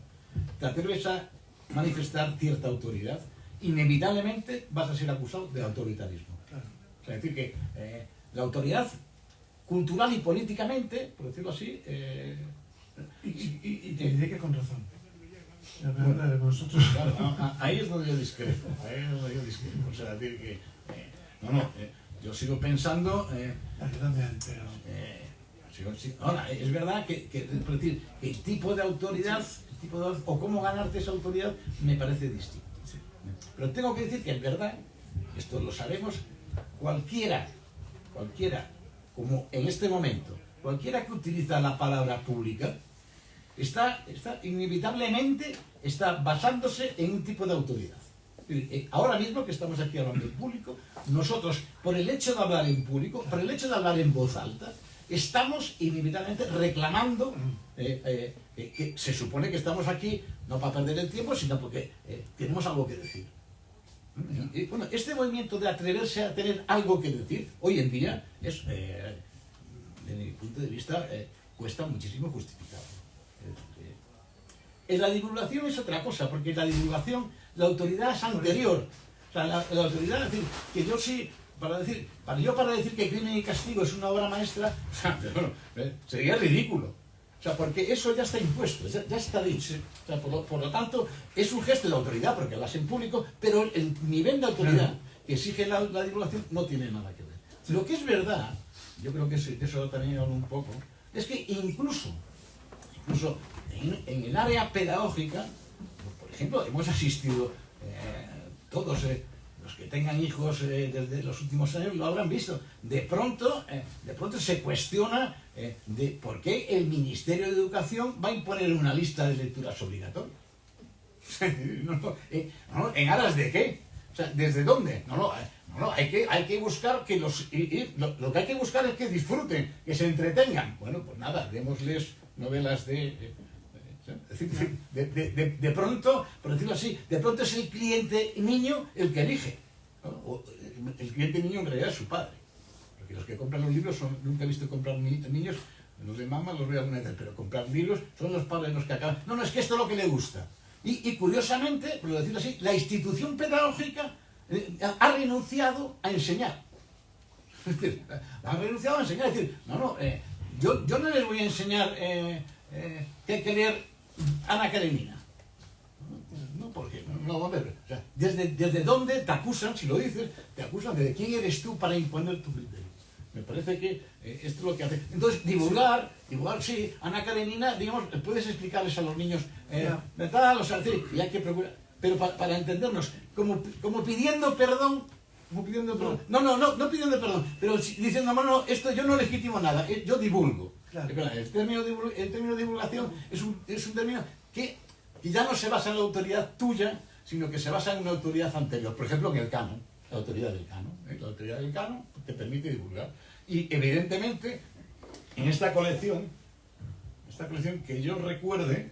te atreves a manifestar cierta autoridad, inevitablemente vas a ser acusado de autoritarismo. Claro. O sea, es decir, que la autoridad cultural y políticamente, por decirlo así, Y te diré que con razón. La pregunta de vosotros. claro, ahí es donde yo discrepo. O sea, decir que yo sigo pensando. Ayúdame, pero. Ahora, es verdad que es decir, el tipo de autoridad, o cómo ganarte esa autoridad, me parece distinto. Sí. Pero tengo que decir que es verdad, esto lo sabemos, cualquiera, como en este momento, cualquiera que utiliza la palabra pública, está inevitablemente basándose en un tipo de autoridad. Ahora mismo que estamos aquí hablando en público, nosotros, por el hecho de hablar en público, por el hecho de hablar en voz alta, estamos inevitablemente reclamando que se supone que estamos aquí no para perder el tiempo, sino porque tenemos algo que decir. Y, bueno, este movimiento de atreverse a tener algo que decir, hoy en día, es, desde mi punto de vista, cuesta muchísimo justificarlo. En la divulgación es otra cosa, porque en la divulgación la autoridad es anterior. O sea, la autoridad, es decir, que yo sí, para decir que Crimen y Castigo es una obra maestra, o sea, sería ridículo. O sea, porque eso ya está impuesto, ya está dicho. O sea, por lo tanto, es un gesto de autoridad, porque hablas en público, pero el nivel de autoridad que exige la divulgación no tiene nada que ver. Lo que es verdad, yo creo que de eso también hablo un poco, es que incluso en el área pedagógica, por ejemplo, hemos asistido todos los que tengan hijos desde los últimos años lo habrán visto. De pronto se cuestiona de por qué el Ministerio de Educación va a imponer una lista de lecturas obligatorias. ¿En aras de qué? O sea, ¿desde dónde? Hay que buscar que lo que hay que buscar es que disfruten, que se entretengan. Bueno, pues nada, démosles novelas de pronto, por decirlo así, de pronto es el cliente niño el que elige, ¿no? O el cliente niño en realidad es su padre, porque los que compran los libros nunca he visto comprar niños, los de mamá los veo alguna vez, pero comprar libros son los padres los que acaban. No, es que esto es lo que le gusta. Y curiosamente, por decirlo así, la institución pedagógica ha renunciado a enseñar. Es decir, ha renunciado a enseñar, es decir, yo no les voy a enseñar que hay que leer Ana Karenina. No, porque no, a ver, o sea, ¿desde dónde te acusan, si lo dices, te acusan de quién eres tú para imponer tu criterio? Me parece que esto es lo que hace. Entonces, divulgar, sí, Ana Karenina, digamos, puedes explicarles a los niños, tal, o sea, sí, y hay que procurar, pero para entendernos, como pidiendo perdón, no pidiendo perdón, pero diciendo, no, esto yo no legitimo nada, yo divulgo. Claro. El término divulgación es un término que ya no se basa en la autoridad tuya, sino que se basa en una autoridad anterior. Por ejemplo, en el canon, la autoridad del canon. La autoridad del canon te permite divulgar. Y evidentemente, en esta colección que yo recuerde,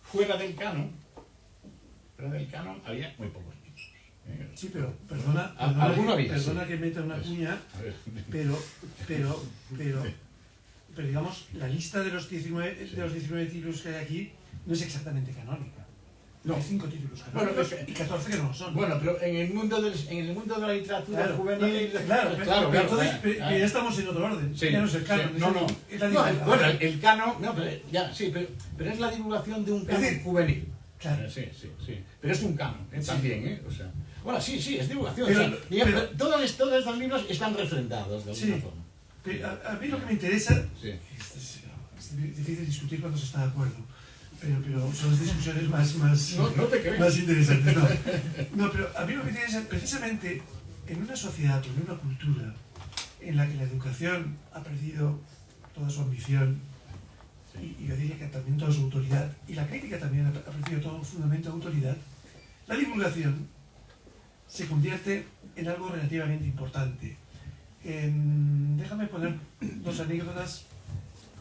fuera del canon había muy pocos libros. Sí, pero perdona que meta una cuña, pero digamos, la lista de los 19 títulos que hay aquí no es exactamente canónica. No. Hay 5 títulos canónicos y 14 que no lo son. Bueno, pero en el mundo de la literatura juvenil... Claro, entonces ya estamos en otro orden. Sí, ya no es el canon. Es la divulgación. Bueno, el canon... pero es la divulgación de un canon juvenil. Claro. Sí. Pero es un canon, también, o sea... Bueno, sí, es divulgación. Pero todos estos libros están refrendados de alguna forma. Pero a mí lo que me interesa, es difícil discutir cuando se está de acuerdo, pero son las discusiones más interesantes. No, pero a mí lo que me interesa precisamente en una sociedad o en una cultura en la que la educación ha perdido toda su ambición y yo diría que también toda su autoridad, y la crítica también ha perdido todo un fundamento de autoridad, la divulgación se convierte en algo relativamente importante. Déjame poner 2 anécdotas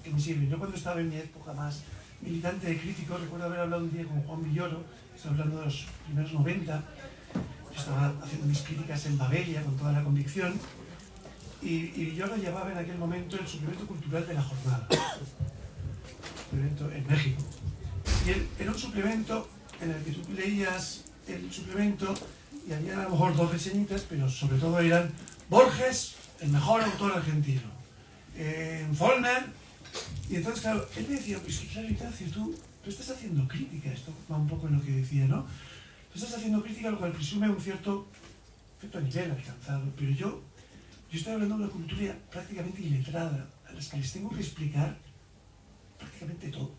que me sirven. Yo cuando estaba en mi época más militante de crítico, recuerdo haber hablado un día con Juan Villoro, estoy hablando de los primeros 90, yo estaba haciendo mis críticas en Babelia con toda la convicción, y Villoro llevaba en aquel momento el suplemento cultural de La Jornada, suplemento en México. Y era un suplemento en el que tú leías el suplemento y había a lo mejor 2 reseñitas, pero sobre todo eran Borges, el mejor autor argentino, Follner, y entonces claro, él me decía, pues claro, Ignacio, tú estás haciendo crítica, esto va un poco en lo que decía, ¿no? Tú estás haciendo crítica, lo cual presume un cierto nivel alcanzado, pero yo estoy hablando de una cultura prácticamente iletrada, a las que les tengo que explicar prácticamente todo,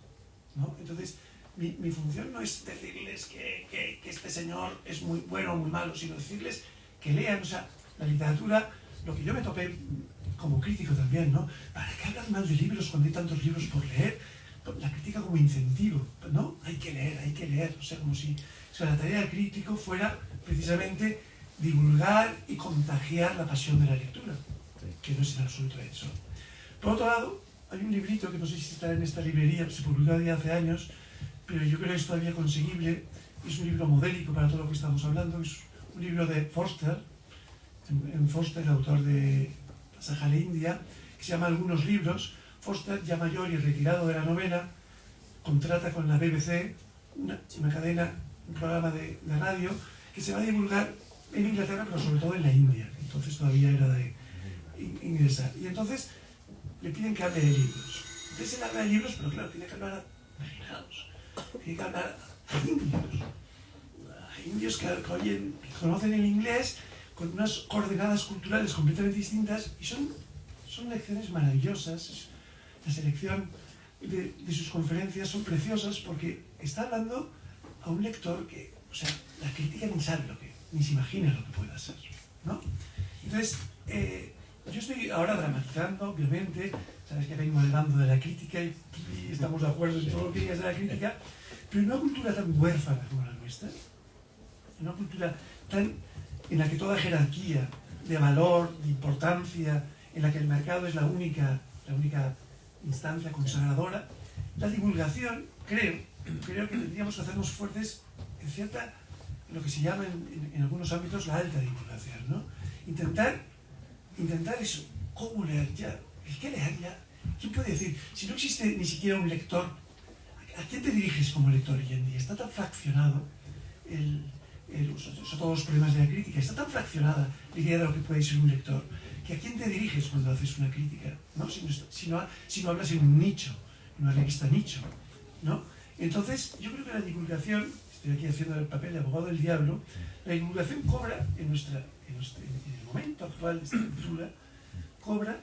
¿no? Entonces, mi función no es decirles que este señor es muy bueno o muy malo, sino decirles que lean, o sea, la literatura, lo que yo me topé como crítico también, ¿no? ¿Para qué hablar mal de libros cuando hay tantos libros por leer? La crítica como incentivo, ¿no? Hay que leer, o sea, como si la tarea del crítico fuera precisamente divulgar y contagiar la pasión de la lectura, que no es en absoluto eso. Por otro lado, hay un librito que no sé si está en esta librería, se publicó ya hace años, pero yo creo que es todavía conseguible, es un libro modélico para todo lo que estamos hablando, es un libro de Forster, en Forster, autor de Sahara India, que se llama Algunos libros. Forster, ya mayor y retirado de la novela, contrata con la BBC, una cadena, un programa de radio, que se va a divulgar en Inglaterra, pero sobre todo en la India, entonces todavía era de ingresar. Y entonces le piden que hable de libros. Entonces él habla de libros, pero claro, tiene que hablar a mexicanos, tiene que hablar a indios que conocen el inglés con unas coordenadas culturales completamente distintas, y son lecciones maravillosas. La selección de sus conferencias son preciosas porque está hablando a un lector que, o sea, la crítica ni se imagina lo que puede hacer, ¿no? Entonces, yo estoy ahora dramatizando, obviamente, sabes que vengo del bando de la crítica y estamos de acuerdo en todo lo que digas de la crítica, pero en una cultura tan huérfana como la nuestra, en una cultura en la que toda jerarquía de valor, de importancia, en la que el mercado es la única instancia consagradora, la divulgación, creo que tendríamos que hacernos fuertes en lo que se llama en algunos ámbitos la alta divulgación, ¿no? Intentar eso, cómo leer ya, el qué leer ya. ¿Quién puede decir? Si no existe ni siquiera un lector, ¿a quién te diriges como lector hoy en día? Está tan fraccionado sobre todo los problemas de la crítica, está tan fraccionada la idea de lo que puede ser un lector, que a quién te diriges cuando haces una crítica, ¿no? Si no hablas en un nicho, en una revista nicho, ¿no? Entonces, yo creo que la divulgación, estoy aquí haciendo el papel de abogado del diablo, la divulgación cobra en el momento actual de esta cultura, cobra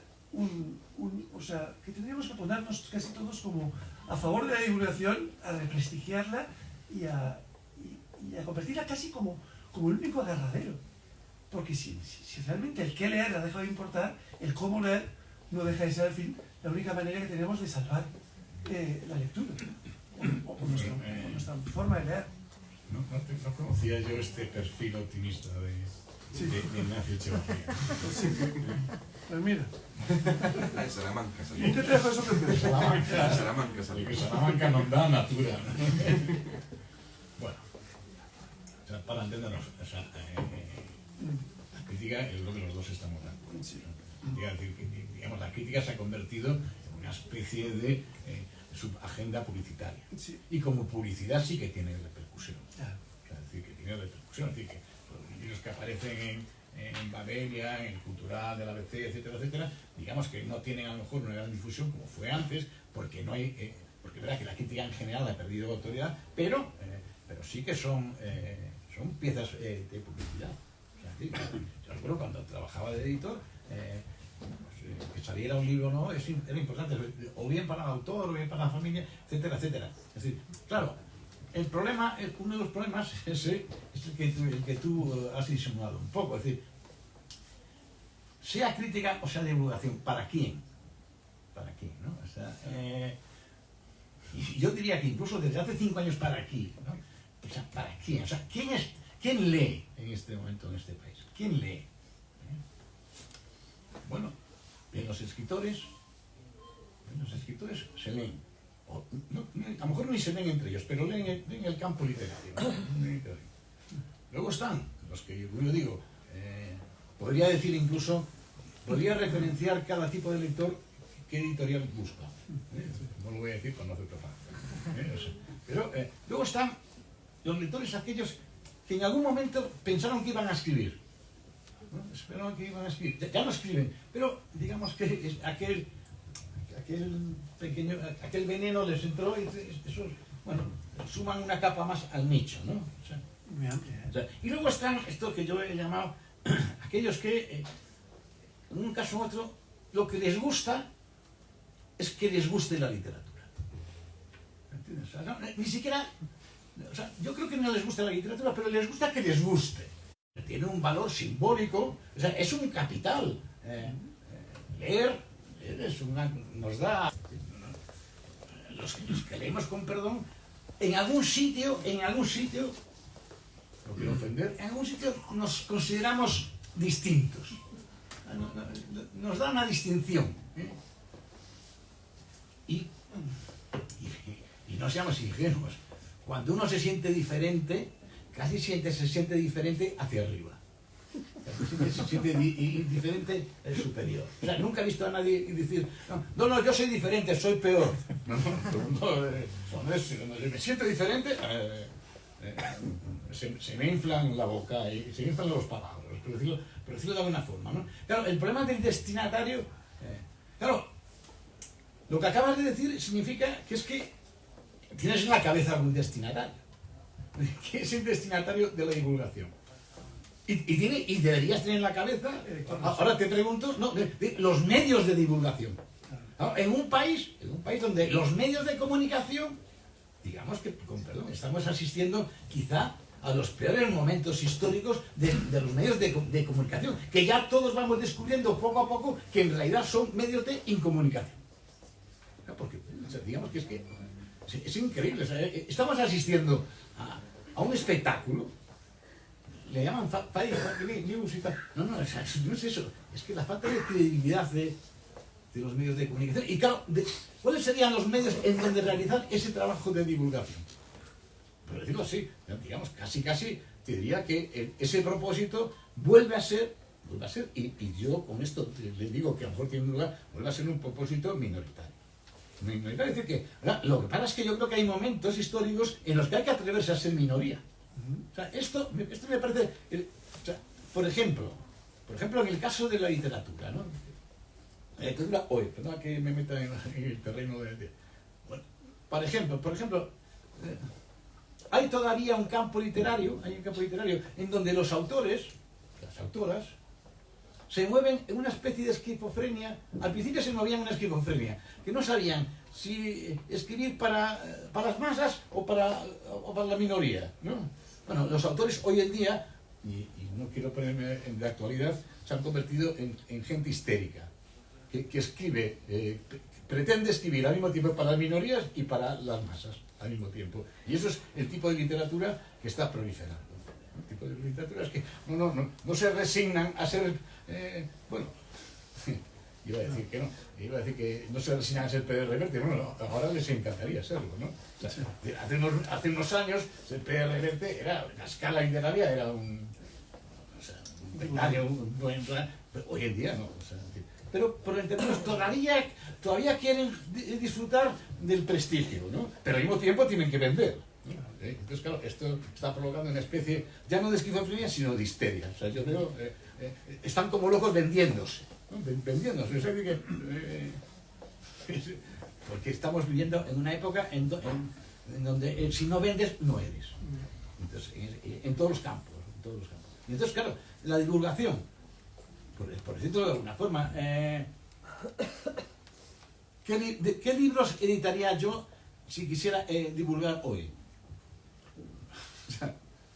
o sea, que tendríamos que ponernos casi todos como a favor de la divulgación, a prestigiarla y a convertirla casi como el único agarradero. Porque si realmente el qué leer ha dejado de importar, el cómo leer no deja de ser, al fin, la única manera que tenemos de salvar la lectura o nuestra forma de leer. No conocía yo este perfil optimista de Ignacio Echevarría. Sí. Pues mira. En Salamanca salió. ¿Y qué te dejo eso que Salamanca salió. Porque Salamanca nos da natura, ¿no? Bueno, o sea, para entendernos, o sea, la crítica, yo creo que los dos estamos de acuerdo. Sí. Es decir, que, digamos, la crítica se ha convertido en una especie de subagenda publicitaria. Sí. Y como publicidad sí que tiene repercusión. Claro. O sea, es decir, que tiene repercusión. Es decir, que los libros que aparecen en Babelia, en el Cultural de la ABC, etcétera, etcétera, digamos que no tienen a lo mejor una gran difusión como fue antes, porque no hay, porque es verdad que la crítica en general ha perdido autoridad, pero sí que son piezas de publicidad. O sea, es decir, yo recuerdo cuando trabajaba de editor, que saliera un libro, ¿no? Era importante, o bien para el autor, o bien para la familia, etcétera, etcétera. Es decir, claro, el problema, uno de los problemas es el que tú has insinuado un poco, es decir, sea crítica o sea divulgación, ¿para quién? ¿Para quién, no? O sea, y yo diría que incluso desde hace 5 años para aquí, ¿no? O sea, ¿para quién? O sea, ¿quién lee en este momento en este país? ¿Quién lee? Bueno, bien los escritores se leen. A lo mejor ni se leen entre ellos, pero leen en el campo literario, ¿no? Luego están los que yo digo, podría decir incluso, podría referenciar cada tipo de lector qué editorial busca. No lo voy a decir para no hacer propaganda. Pero luego están los lectores aquellos que en algún momento pensaron que iban a escribir. ¿No? Esperaron que iban a escribir. Ya no escriben, pero digamos que aquel veneno les entró y eso, bueno, suman una capa más al nicho, ¿no? O sea, Muy amplia, ¿eh? o sea, y luego están esto que yo he llamado aquellos que, en un caso u otro, lo que les gusta es que les guste la literatura. ¿Entiendes? O sea, no, ni siquiera, o sea, yo creo que no les gusta la literatura, pero les gusta que les guste. Tiene un valor simbólico, o sea, es un capital. Leer nos da, los que leemos con perdón, en algún sitio, no quiero ofender, en algún sitio nos consideramos distintos. Nos da una distinción. Y no seamos ingenuos. Cuando uno se siente diferente, casi se siente diferente hacia arriba. Se siente diferente superior. O sea, nunca he visto a nadie decir, no, yo soy diferente, soy peor. No, me siento diferente, se me inflan la boca y se me inflan los palabras, por decirlo de alguna forma, ¿no? Claro, el problema del destinatario, claro, lo que acabas de decir significa que es que tienes en la cabeza algún destinatario. ¿Quién es el destinatario de la divulgación? Y deberías tener en la cabeza, ahora te pregunto, no, de los medios de divulgación. En un país donde los medios de comunicación, digamos que, con perdón, estamos asistiendo quizá a los peores momentos históricos de los medios de comunicación, que ya todos vamos descubriendo poco a poco que en realidad son medios de incomunicación. Porque, o sea, digamos que es increíble, o sea, estamos asistiendo a un espectáculo, le llaman fake news y tal. No, o sea, no es eso, es que la falta de credibilidad de los medios de comunicación. Y claro, ¿cuáles serían los medios en donde realizar ese trabajo de divulgación? Por decirlo así, digamos, casi, te diría que ese propósito vuelve a ser, y yo con esto le digo que a lo mejor tiene un lugar, vuelve a ser un propósito minoritario. Es decir, que lo que pasa es que yo creo que hay momentos históricos en los que hay que atreverse a ser minoría. O sea, esto me parece, o sea, por ejemplo, en el caso de la literatura, ¿no? La literatura hoy, perdón que me meta en el terreno de... Bueno, por ejemplo, hay todavía un campo literario en donde los autores, las autoras, se mueven en una especie de esquizofrenia. Al principio se movían en una esquizofrenia, que no sabían si escribir para las masas o para la minoría, ¿no? Bueno, los autores hoy en día, y no quiero ponerme en la actualidad, se han convertido en gente histérica, que escribe, pretende escribir al mismo tiempo para las minorías y para las masas al mismo tiempo. Y eso es el tipo de literatura que está proliferando. El tipo de literatura es que no se resignan a ser, bueno, iba a decir que no se resignan a ser Pérez Reverte, bueno, ahora les encantaría serlo, ¿no? O sea, hace unos años ser Pérez Reverte era, la escala literaria era un becario, un buen plan, pero hoy en día no, o sea, pero entendemos, todavía quieren disfrutar del prestigio, ¿no? Pero al mismo tiempo tienen que vender, ¿no? Entonces, claro, esto está provocando una especie, ya no de esquizofrenia, sino de histeria. O sea, yo veo, están como locos vendiéndose, ¿no? Vendiéndose. O sea, porque estamos viviendo en una época en donde si no vendes, no eres. Entonces, en todos los campos. Y entonces, claro, la divulgación, por decirlo de alguna forma, ¿qué libros editaría yo si quisiera divulgar hoy?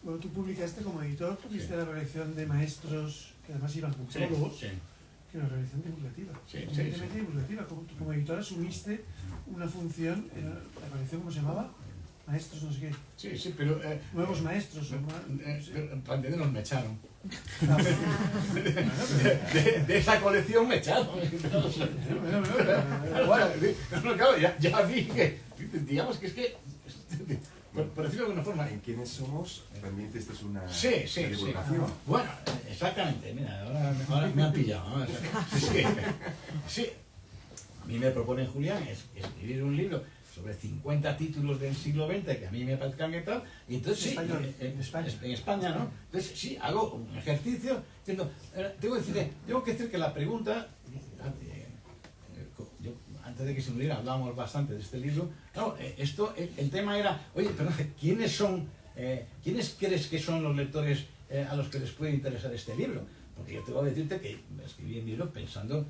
Bueno, tú publicaste como editor, tuviste la colección de maestros que además iban con prólogos, que era una colección divulgativa. Evidentemente divulgativa. Como editor asumiste una función, la colección, ¿cómo se llamaba? Maestros, no sé qué. Sí, pero... Nuevos maestros. Pero para entendernos me echaron. De esa colección me echaron. Claro, ya vi que, digamos que es que, por decirlo de alguna forma, ¿En quiénes somos? También esto es una Sí. divulgación. Bueno, exactamente, mira, ahora me han pillado, ¿no? Sí. A mí me propone Julián escribir un libro sobre 50 títulos del siglo XX que a mí me parezcan y tal, y entonces sí, en España, ¿no? Entonces sí, hago un ejercicio, tengo que decir que la pregunta, antes de que se muriera hablábamos bastante de este libro, claro, el tema era, oye, pero ¿quiénes crees que son los lectores a los que les puede interesar este libro? Porque yo tengo que decirte que escribí el libro pensando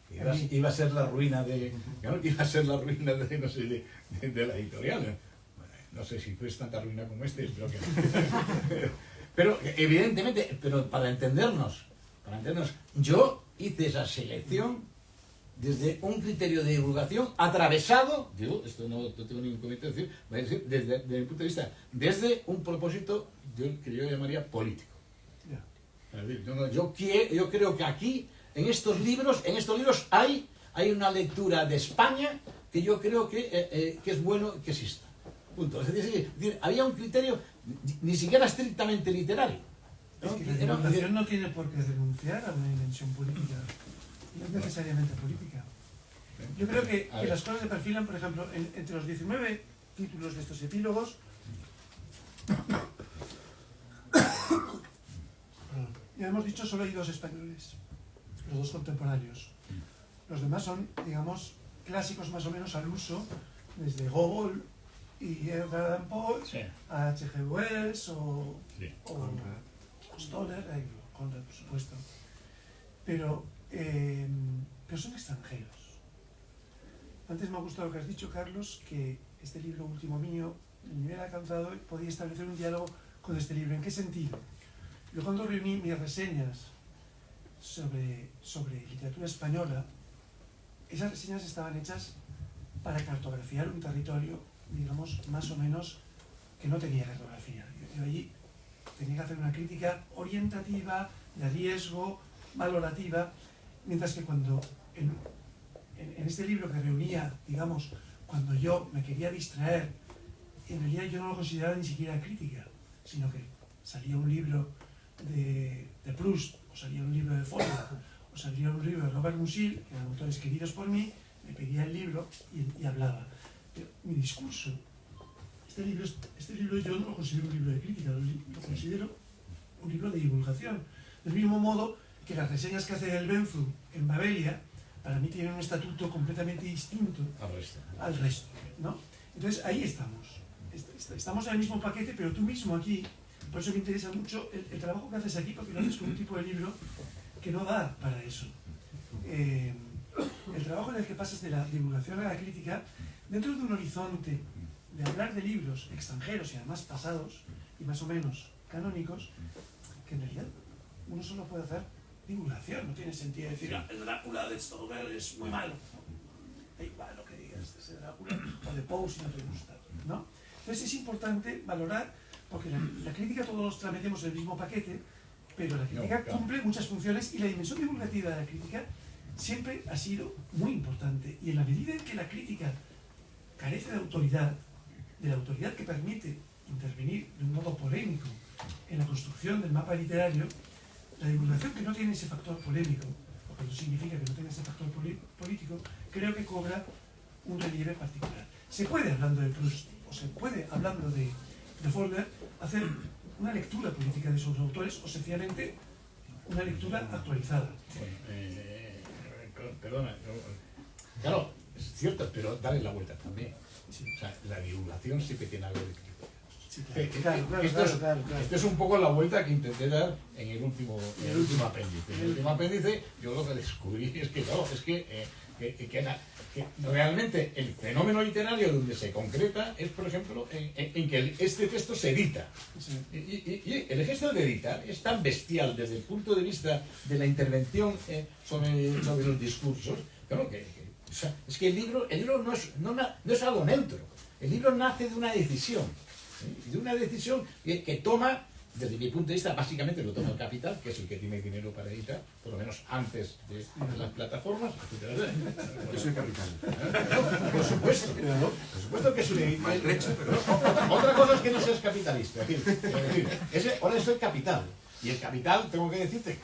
que iba a ser la ruina de, claro, que iba a ser la ruina de, no sé, de la editorial. No sé si fue tanta ruina como espero que no. Pero evidentemente, pero para entendernos, yo hice esa selección desde un criterio de divulgación atravesado, digo, esto no tengo ningún comentario, voy a decir, desde mi punto de vista, desde un propósito que yo llamaría político. Es decir, yo creo que aquí, en estos libros hay una lectura de España que yo creo que es bueno que exista. Punto. Es decir, había un criterio ni siquiera estrictamente literario, ¿no? Es que la divulgación no tiene por qué renunciar a una dimensión política, no es necesariamente política. Yo creo que las cosas se perfilan, por ejemplo, entre los 19 títulos de estos epílogos, ya hemos dicho, solo hay 2 españoles, los 2 contemporáneos. Los demás son, digamos, clásicos más o menos al uso, desde Gogol y Edgar Allan Poe, Sí. a H.G. Wells o Stoner. Conrad, por supuesto. Pero son extranjeros. Antes me ha gustado lo que has dicho, Carlos, que este libro último mío, el nivel alcanzado, podía establecer un diálogo con este libro. ¿En qué sentido? Yo cuando reuní mis reseñas sobre literatura española, esas reseñas estaban hechas para cartografiar un territorio, digamos, más o menos que no tenía cartografía. Yo allí tenía que hacer una crítica orientativa, de riesgo, valorativa, mientras que cuando en este libro que reunía, digamos, cuando yo me quería distraer, en realidad yo no lo consideraba ni siquiera crítica, sino que salía un libro de Proust, o salía un libro de Faulkner, o salía un libro de Robert Musil, que eran autores queridos por mí, me pedía el libro y hablaba. Pero mi discurso, este libro yo no lo considero un libro de crítica, lo considero un libro de divulgación. Del mismo modo que las reseñas que hace el Benzu en Babelia, para mí tienen un estatuto completamente distinto al resto, ¿no? Entonces ahí estamos en el mismo paquete, pero tú mismo aquí, por eso me interesa mucho el trabajo que haces aquí, porque lo haces con un tipo de libro que no da para eso. El trabajo en el que pasas de la divulgación a la crítica, dentro de un horizonte de hablar de libros extranjeros y además pasados, y más o menos canónicos, que en realidad uno solo puede hacer divulgación, no tiene sentido decir, el Drácula de Stoker es muy malo. Da igual lo que digas de ese Drácula, o de Poe si no te gusta, ¿no? Entonces es importante valorar, porque la crítica todos la metemos en el mismo paquete, pero la crítica cumple muchas funciones y la dimensión divulgativa de la crítica siempre ha sido muy importante. Y en la medida en que la crítica carece de autoridad, de la autoridad que permite intervenir de un modo polémico en la construcción del mapa literario, la divulgación que no tiene ese factor polémico, porque no significa que no tenga ese factor político, creo que cobra un relieve particular. Se puede, hablando de Proust, o se puede, hablando de Faulkner, hacer una lectura política de sus autores, o sencillamente una lectura actualizada. Perdona, claro, es cierto, pero dale la vuelta también. Sí. O sea, la divulgación siempre tiene algo de crítica. Sí, claro. Esto es un poco la vuelta que intenté dar en el último apéndice. En el último apéndice yo lo que descubrí es que, claro, es que realmente el fenómeno literario donde se concreta es, por ejemplo, en que este texto se edita. Sí. Y el gesto de editar es tan bestial desde el punto de vista de la intervención sobre los discursos, claro, o sea, es que el libro no es algo neutro. El libro nace de una decisión. De una decisión que toma, desde mi punto de vista, básicamente lo toma el Capital, que es el que tiene dinero para editar, por lo menos antes de las plataformas. Yo soy Capital. Por supuesto que es un maltrecho, pero otra cosa es que no seas capitalista. Es decir, ahora estoy Capital. Y el Capital, tengo que decirte que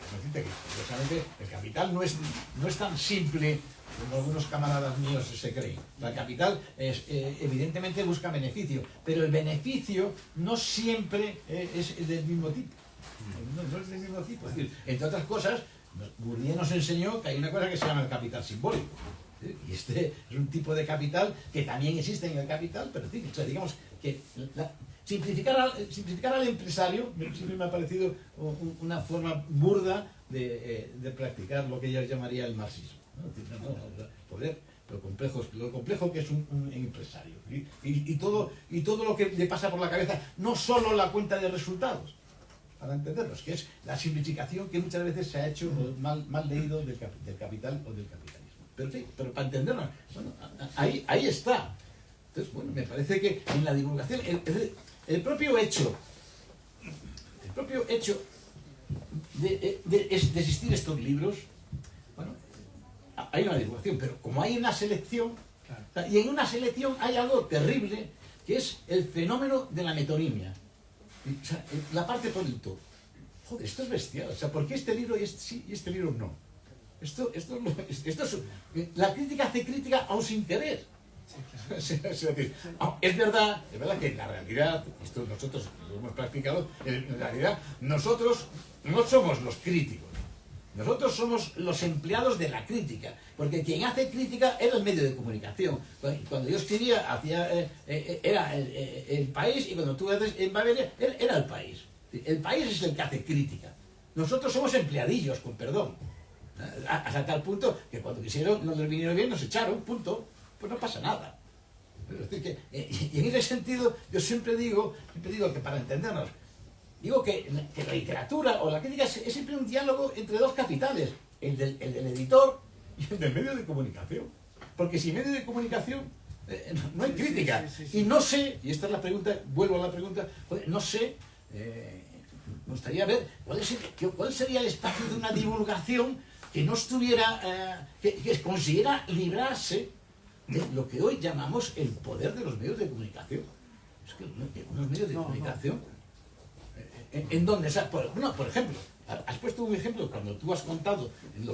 precisamente el Capital no es tan simple como algunos camaradas míos se creen. La capital evidentemente busca beneficio, pero el beneficio no siempre es del mismo tipo. No es del mismo tipo. Es decir, entre otras cosas, Bourdieu nos enseñó que hay una cosa que se llama el capital simbólico. ¿Sí? Y este es un tipo de capital que también existe en el capital, pero o sea, digamos que simplificar al empresario siempre me ha parecido una forma burda de practicar lo que yo llamaría el marxismo, ¿no? Poder, lo complejo que es un empresario y todo lo que le pasa por la cabeza, no solo la cuenta de resultados, para entenderlos, que es la simplificación que muchas veces se ha hecho mal leído del capital o del capitalismo. Pero, sí, pero para entenderlo, bueno, ahí está. Entonces, bueno, me parece que en la divulgación, el propio hecho de existir estos libros, bueno, hay una divulgación, pero como hay una selección, claro, y en una selección hay algo terrible, que es el fenómeno de la metonimia. O sea, la parte producto. Joder, esto es bestial. O sea, ¿por qué este libro y este libro no? La crítica hace crítica aún sin querer. Sí, claro. Es verdad que en la realidad, esto nosotros lo hemos practicado, en realidad nosotros no somos los críticos, nosotros somos los empleados de la crítica, porque quien hace crítica era el medio de comunicación. Cuando yo escribía, era el País, y cuando tú haces en Baviera, era el País. El País es el que hace crítica. Nosotros somos empleadillos, con perdón. Hasta tal punto que cuando quisieron, nos vinieron bien, nos echaron, punto. Pues no pasa nada. Y en ese sentido, yo siempre digo que para entendernos, digo que la literatura o la crítica es siempre un diálogo entre dos capitales, el del editor y el del medio de comunicación. Porque sin medio de comunicación no hay crítica. Y no sé, y esta es la pregunta, vuelvo a la pregunta, no sé, me gustaría ver cuál sería el espacio de una divulgación que no estuviera, que consiguiera librarse de lo que hoy llamamos el poder de los medios de comunicación. Es que unos medios de comunicación, ¿en dónde? O sea, por ejemplo, has puesto un ejemplo cuando tú has contado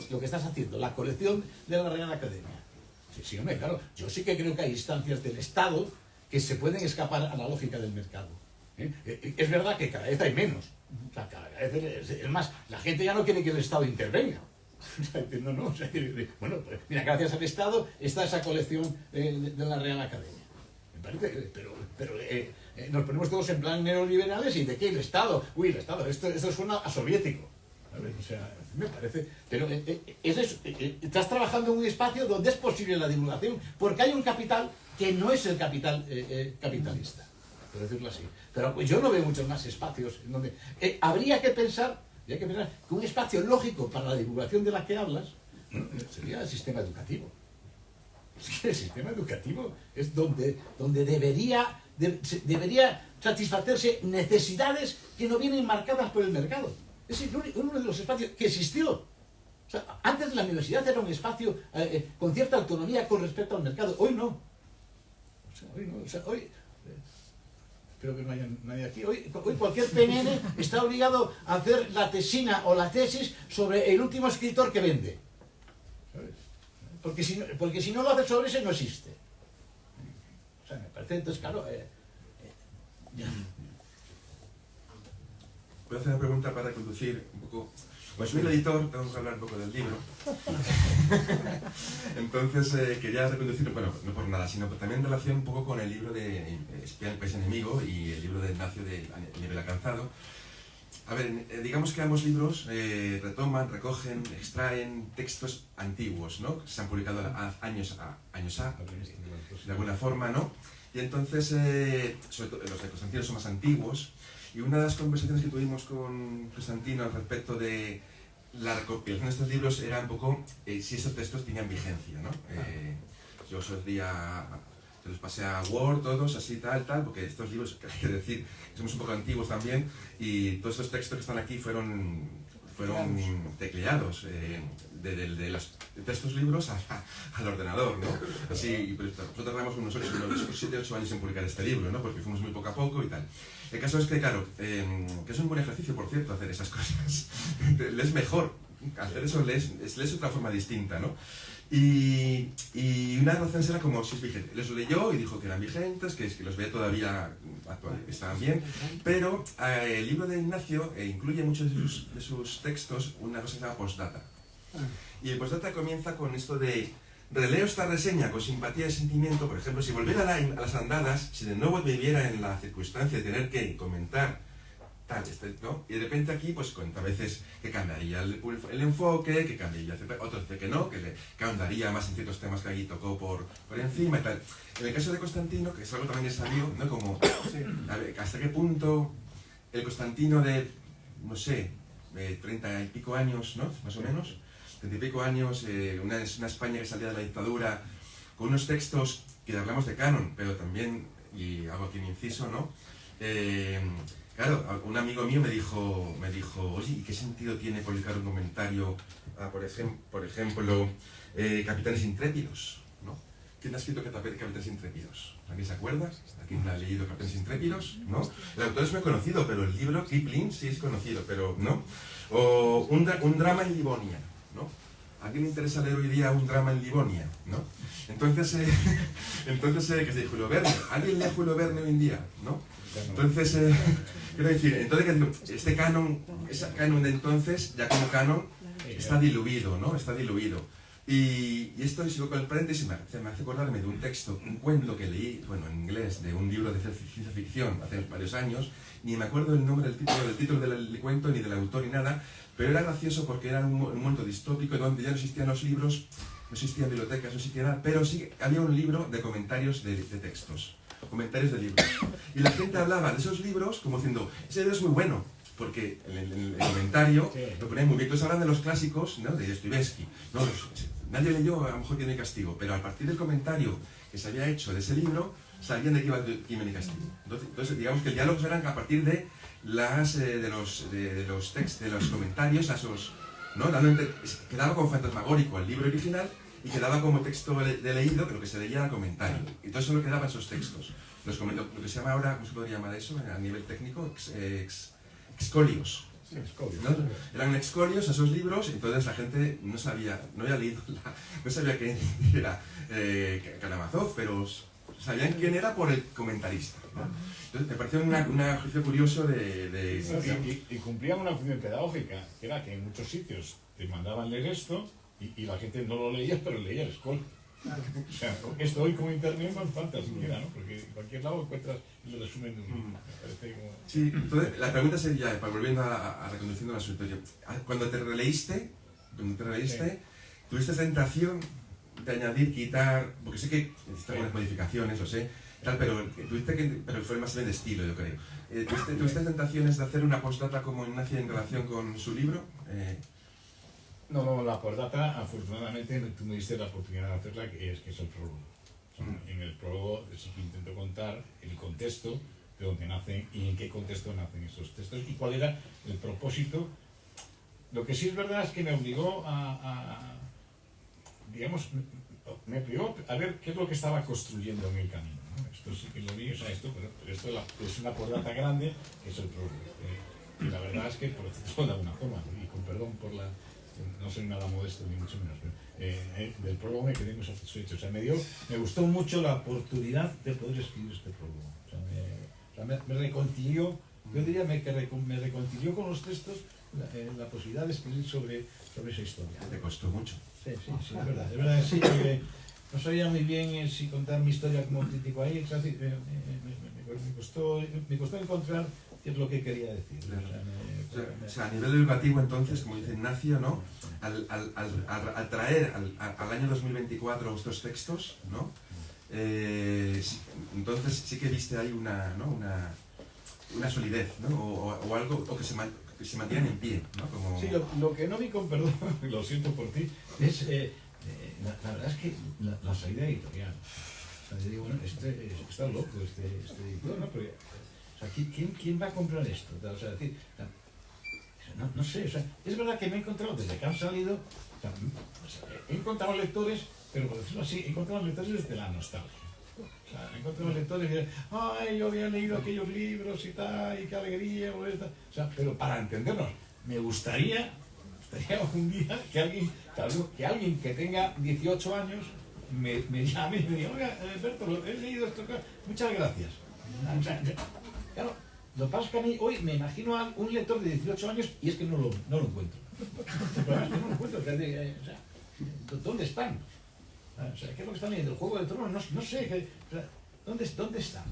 lo que estás haciendo, la colección de la Real Academia. Sí, hombre, claro, yo sí que creo que hay instancias del Estado que se pueden escapar a la lógica del mercado. Es verdad que cada vez hay menos. O sea, cada vez es más, la gente ya no quiere que el Estado intervenga. No, o sea, bueno, pues, mira, gracias al Estado está esa colección de la Real Academia. Me parece, pero nos ponemos todos en plan neoliberales y ¿de qué? El Estado. Uy, el Estado, esto suena a soviético. ¿Sabes? O sea, me parece. Pero es eso, estás trabajando en un espacio donde es posible la divulgación, porque hay un capital que no es el capital capitalista, por decirlo así. Pero pues, yo no veo muchos más espacios en donde habría que pensar que un espacio lógico para la divulgación de la que hablas sería el sistema educativo. El sistema educativo es donde debería satisfacerse necesidades que no vienen marcadas por el mercado. Es uno de los espacios que existió. O sea, antes la universidad era un espacio con cierta autonomía con respecto al mercado. Hoy no. Hoy espero que no haya nadie aquí. Hoy cualquier PNN está obligado a hacer la tesina o la tesis sobre el último escritor que vende. ¿Sabes? Porque si no lo hace sobre ese, no existe. O sea, me parece, entonces, claro... Voy a hacer una pregunta para conducir un poco... Pues soy el editor, tengo que hablar un poco del libro. Entonces quería reconducir, bueno, no por nada, sino también en relación un poco con el libro de Espía el país enemigo y el libro de Ignacio de Nivel alcanzado. A ver, digamos que ambos libros retoman, recogen, extraen textos antiguos, ¿no? Que se han publicado años A, de alguna forma, ¿no? Y entonces, sobre todo, los de Constantino son más antiguos. Y una de las conversaciones que tuvimos con Constantino al respecto de la recopilación de estos libros era un poco si estos textos tenían vigencia, ¿no? Yo se los pasé a Word, todos, así, tal, porque estos libros, hay que decir, somos un poco antiguos también, y todos estos textos que están aquí fueron tecleados de estos libros al ordenador, ¿no? Así, pues, nosotros tardamos unos 7 o 8 años en publicar este libro, ¿no? Porque fuimos muy poco a poco y tal. El caso es que, claro, que es un buen ejercicio, por cierto, hacer esas cosas. Lees mejor. Hacer eso lees otra forma distinta, ¿no? Y una de las razones era como si es vigente. Les lo leyó y dijo que eran vigentes, que los veía todavía actuales, que estaban bien, pero el libro de Ignacio incluye muchos de sus textos una cosa que se llama postdata. Y el postdata comienza con esto de: releo esta reseña con simpatía y sentimiento. Por ejemplo, si volviera a las andadas, si de nuevo viviera en la circunstancia de tener que comentar tal, ¿no? Y de repente aquí pues cuenta a veces que cambiaría el enfoque, que cambiaría, otro dice que no, que ahondaría más en ciertos temas que allí tocó por encima y tal. En el caso de Constantino, que es algo también sabio, ¿no? Como, a ver, hasta qué punto el Constantino de, no sé, 30 y pico años, ¿no? Más o menos, 30 y pico años, una España que salía de la dictadura, con unos textos que hablamos de canon, pero también, y hago aquí un inciso, ¿no? Claro, un amigo mío me dijo, oye, ¿y qué sentido tiene publicar un comentario a, por ejemplo, Capitanes Intrépidos, ¿no? ¿Quién ha escrito Capitanes Intrépidos? ¿Alguien se acuerda? ¿Alguien ha leído Capitanes Intrépidos? ¿No? El autor es muy conocido, pero el libro, Kipling, sí es conocido, pero ¿no? O un drama en Livonia, ¿no? ¿A quién le interesa leer hoy día un drama en Livonia, ¿no? Entonces, ¿qué es de Julio Verne? ¿Alguien lee Julio Verne hoy en día, no? Entonces, quiero decir, este canon, ese canon de entonces, ya como canon, está diluido, ¿no? Está diluido. Y esto, si sigo con el paréntesis, me hace acordarme de un texto, un cuento que leí, bueno, en inglés, de un libro de ciencia ficción hace varios años, ni me acuerdo el nombre del título del cuento, ni del autor, ni nada, pero era gracioso porque era un mundo distópico donde ya no existían los libros, no existían bibliotecas, no existía nada, pero sí había un libro de comentarios de textos. Comentarios de libros. Y la gente hablaba de esos libros como diciendo, ese libro es muy bueno, porque en el comentario lo ponían muy bien. Entonces hablan de los clásicos, ¿no? De Dostoyevsky. No, nadie leyó, a lo mejor Crimen y Castigo, pero a partir del comentario que se había hecho de ese libro, sabían de qué iba Crimen y Castigo. Entonces digamos que el diálogo eran a partir de los textos, de los comentarios, a esos, ¿no? Quedaba como fantasmagórico el libro original, y quedaba como texto de leído, que lo que se leía era comentario. Y todo eso lo quedaba esos textos. Lo que se llama ahora, ¿cómo se podría llamar eso a nivel técnico? Excolios. Sí, excolios. ¿No? Eran excolios esos libros, entonces la gente no había leído, no sabía quién era Karamazov, pero sabían quién era por el comentarista, ¿no? Entonces me pareció un ejercicio curioso Y cumplían una función pedagógica, que era que en muchos sitios te mandaban leer esto, y la gente no lo leía, pero leía el scroll. O sea, esto hoy como internet no hace falta siquiera, ¿no? Porque en cualquier lado encuentras el resumen de un libro. Sí, entonces la pregunta sería, volviendo a reconduciendo la asuntorio, cuando te releíste, ¿tuviste tentación de añadir, quitar, porque sé que necesitas algunas modificaciones, lo sé, tal, pero fue más bien de estilo, yo creo. ¿Tuviste tentaciones de hacer una postdata como Ignacio en relación con su libro? No, la postdata, afortunadamente, tú me diste la oportunidad de hacerla, que es el prólogo. O sea, en el prólogo sí que intento contar el contexto de dónde nacen y en qué contexto nacen esos textos y cuál era el propósito. Lo que sí es verdad es que me obligó digamos, me obligó a ver qué es lo que estaba construyendo en el camino, ¿no? Esto sí que lo vi, o sea, pero esto es una postdata grande, que es el prólogo. Y la verdad es que, por decirlo de alguna forma, y con perdón por no soy nada modesto ni mucho menos, pero del prólogo me quedé muy satisfecho. O sea, me gustó mucho la oportunidad de poder escribir este prólogo. O sea, me reconcilió, yo diría me reconcilió con los textos la posibilidad de escribir sobre esa historia. ¿Te costó mucho? Sí, es verdad. Es verdad que sí, porque no sabía muy bien si contar mi historia como crítico ahí. Me costó encontrar qué es lo que quería decir. Claro. O sea, a nivel educativo, entonces, como dice Ignacio, ¿no? Al traer al año 2024 estos textos, ¿no? Entonces sí que viste ahí una solidez, ¿no? O algo que se mantiene en pie, ¿no? Como... Sí, lo que no vi con perdón, lo siento por ti, es la verdad es que la salida editorial. O sea, yo digo, bueno, está loco este editor, ¿no? Pero, o sea, ¿quién va a comprar esto? O sea, decir, no sé, o sea, es verdad que me he encontrado, desde que han salido, o sea, he encontrado lectores, pero por decirlo así, he encontrado lectores desde la nostalgia. O sea, he encontrado lectores que dicen, ay, yo había leído aquellos libros y tal, y qué alegría, o sea, pero para entendernos, me gustaría un día que alguien que alguien que tenga 18 años me llame y me diga, oiga, Berto, he leído esto, muchas gracias. O sea, claro, lo que pasa es que a mí hoy me imagino a un lector de 18 años y es que no lo encuentro. Es que no lo encuentro. O sea, ¿dónde están? O sea, ¿qué es lo que están leyendo? ¿El Juego de Tronos? No sé. O sea, ¿dónde están?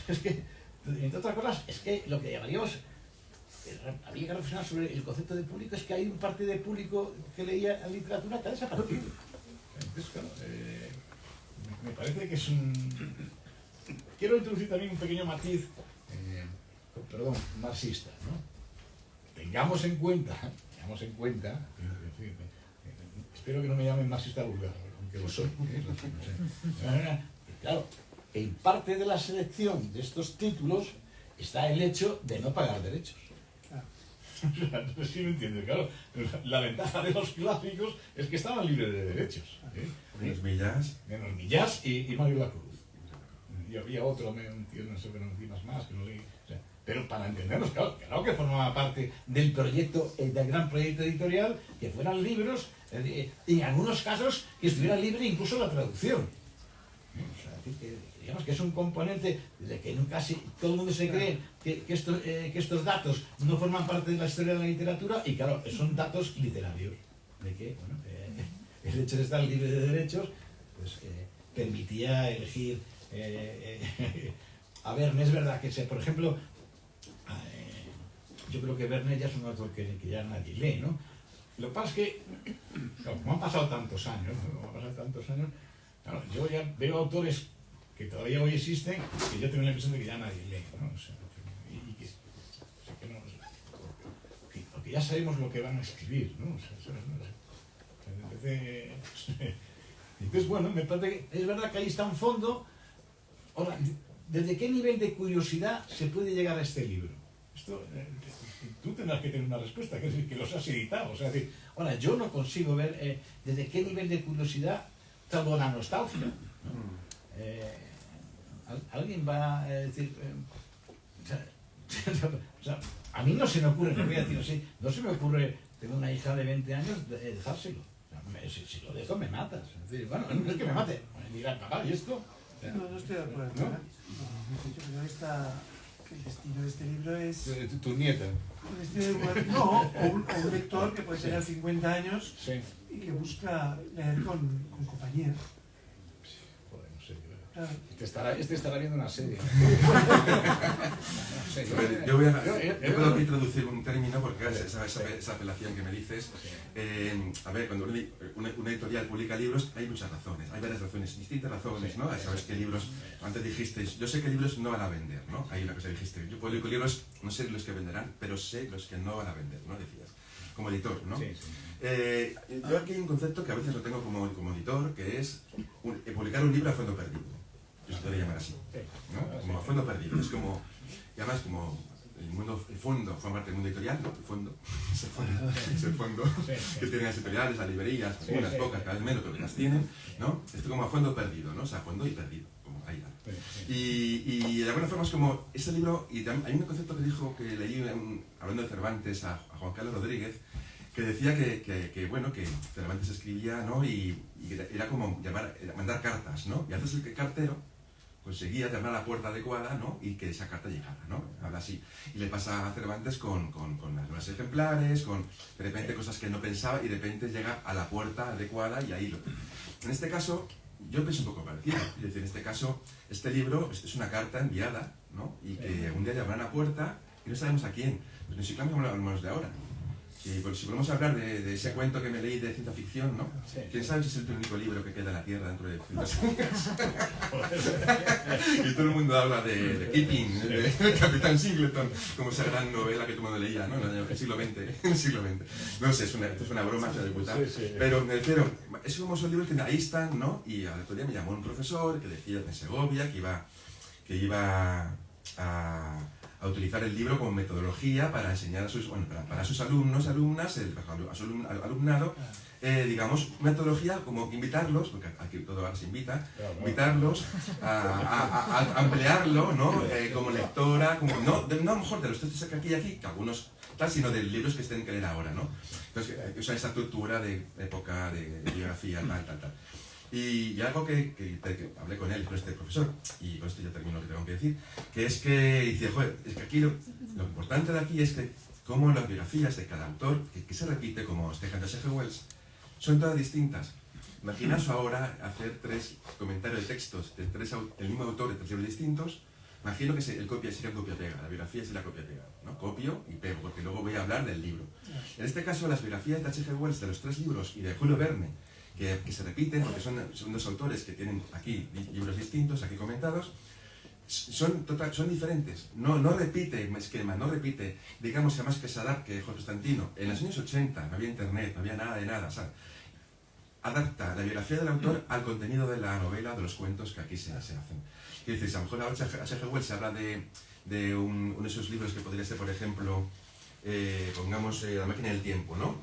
Es que, entre otras cosas, es que lo que llamaríamos... Había que reflexionar sobre el concepto de público, es que hay un parte de público que leía literatura que ha desaparecido. Entonces, claro, me parece que es un... Quiero introducir también un pequeño matiz, marxista, ¿no? Tengamos en cuenta, espero que no me llamen marxista vulgar, aunque lo soy. Claro, en parte de la selección de estos títulos está el hecho de no pagar derechos. No sé si me entiendes, claro. La ventaja de los clásicos es que estaban libres de derechos. Menos Millás. Menos Millás y Mario Lacruz. Y había otro, un tío, no sé, pero más, que no leí. O sea, pero para entendernos, claro que formaba parte del proyecto, del gran proyecto editorial, que fueran libros, y en algunos casos que estuviera libre incluso la traducción. O sea, digamos que es un componente de que casi todo el mundo se cree que estos datos no forman parte de la historia de la literatura, y claro, son datos literarios, de que el hecho de estar libre de derechos pues, permitía elegir a Verne. Es verdad que, por ejemplo, yo creo que Verne ya es un autor que ya nadie lee, ¿no? Lo que pasa es que, claro, como han pasado tantos años, claro, yo ya veo autores que todavía hoy existen, que yo tengo la impresión de que ya nadie lee, ¿no? O sea, porque ya sabemos lo que van a escribir, ¿no? O sea, entonces, bueno, me parece que es verdad que ahí está un fondo. Ahora, ¿desde qué nivel de curiosidad se puede llegar a este libro? Esto, tú tendrás que tener una respuesta, que es decir, que los has editado. O sea, decir, ahora, yo no consigo ver desde qué nivel de curiosidad, salvo la nostalgia, ¿no? Alguien va a decir, o sea, a mí no se me ocurre, no voy a decir así, no se me ocurre, tengo una hija de 20 años, dejárselo. Si lo dejo me matas. Es decir, bueno, no es que me mate, me dirán, papá, ¿y esto? No estoy de acuerdo. ¿No? Yo creo que el destino de este libro es... Tu nieta. El destino de un lector que puede tener 50 años, Sí. Y que busca leer con compañía. Joder, no sé. Claro. Este estará viendo una serie. Yo puedo aquí introducir un término porque esa apelación que me dices. A ver, cuando una editorial publica libros hay muchas razones, hay varias razones, distintas razones, ¿no? Sabes qué libros, antes dijisteis, yo sé que libros no van a vender, ¿no? Hay una cosa que dijiste, yo publico libros, no sé los que venderán, pero sé los que no van a vender, ¿no? Decías, como editor, ¿no? Yo aquí hay un concepto que a veces lo tengo como editor, que es publicar un libro a fondo perdido. Yo se podría llamar así, ¿no? Como a fondo perdido. Es como, y además como el fondo, forma parte del mundo editorial, ¿no? El fondo, ese fondo que tienen las editoriales, las librerías, unas pocas, cada vez menos, pero que las tienen, ¿no? Esto como a fondo perdido, ¿no? O sea, a fondo y perdido, como ahí. Y de alguna forma es como ese libro, y hay un concepto que dijo, que leí hablando de Cervantes a Juan Carlos Rodríguez, que decía que Cervantes escribía, ¿no? Y era como mandar cartas, ¿no? Y haces el cartero conseguía llamar a la puerta adecuada, ¿no? Y que esa carta llegara, ¿no? Habla así. Y le pasa a Cervantes con las nuevas ejemplares, con de repente cosas que no pensaba y de repente llega a la puerta adecuada y ahí lo... En este caso, yo pienso un poco parecido. Es decir, en este caso, este libro es una carta enviada, ¿no? Y que un día llamarán a la puerta y no sabemos a quién. Pero ni siquiera hablamos de ahora. Si podemos hablar de ese cuento que me leí de ciencia ficción, ¿no? Sí. ¿Quién sabe si es el único libro que queda en la Tierra dentro de 100 años? Y todo el mundo habla de Keeping, de Capitán Singleton, como esa gran novela que todo el mundo leía, ¿no? En el siglo XX. No sé, esto es una broma, se puta. Pero me refiero, es como son libros que ahí están, ¿no? Y al otro día me llamó un profesor que decía en Segovia que iba a utilizar el libro como metodología para enseñar a sus, para sus alumnos, alumnas, a su alumnado, digamos, metodología como invitarlos, porque aquí todo ahora se invita, invitarlos a ampliarlo, ¿no? Como lectora, como, no a lo mejor de los textos que aquí y aquí, que algunos tal, sino de libros que se tienen que leer ahora, ¿no? Entonces, usa esa estructura de época, de biografía, tal. Y algo que hablé con él, con este profesor, y con esto ya termino lo que tengo que decir, que es que dice, joder, es que aquí lo importante de aquí es que como las biografías de cada autor, que se repite, como Stephen H.G. Wells, son todas distintas. Imaginaos ahora hacer 3 comentarios de textos del mismo autor de 3 libros distintos. Imagino que el copia sería copia-pega, la biografía sería copia-pega, ¿no? Copio y pego, porque luego voy a hablar del libro. En este caso, las biografías de H.G. Wells de los 3 libros y de Julio Verne, que se repiten, porque son 2 autores que tienen aquí libros distintos, aquí comentados, son diferentes. No repite esquema, no repite, digamos, además que se adapte Jorge Constantino. En los años 80 no había internet, no había nada de nada, ¿sabes? Adapta la biografía del autor al contenido de la novela, de los cuentos que aquí se hacen. ¿Qué dices? A lo mejor H.G. Wells habla de uno de esos libros que podría ser, por ejemplo, pongamos La máquina del tiempo, ¿no?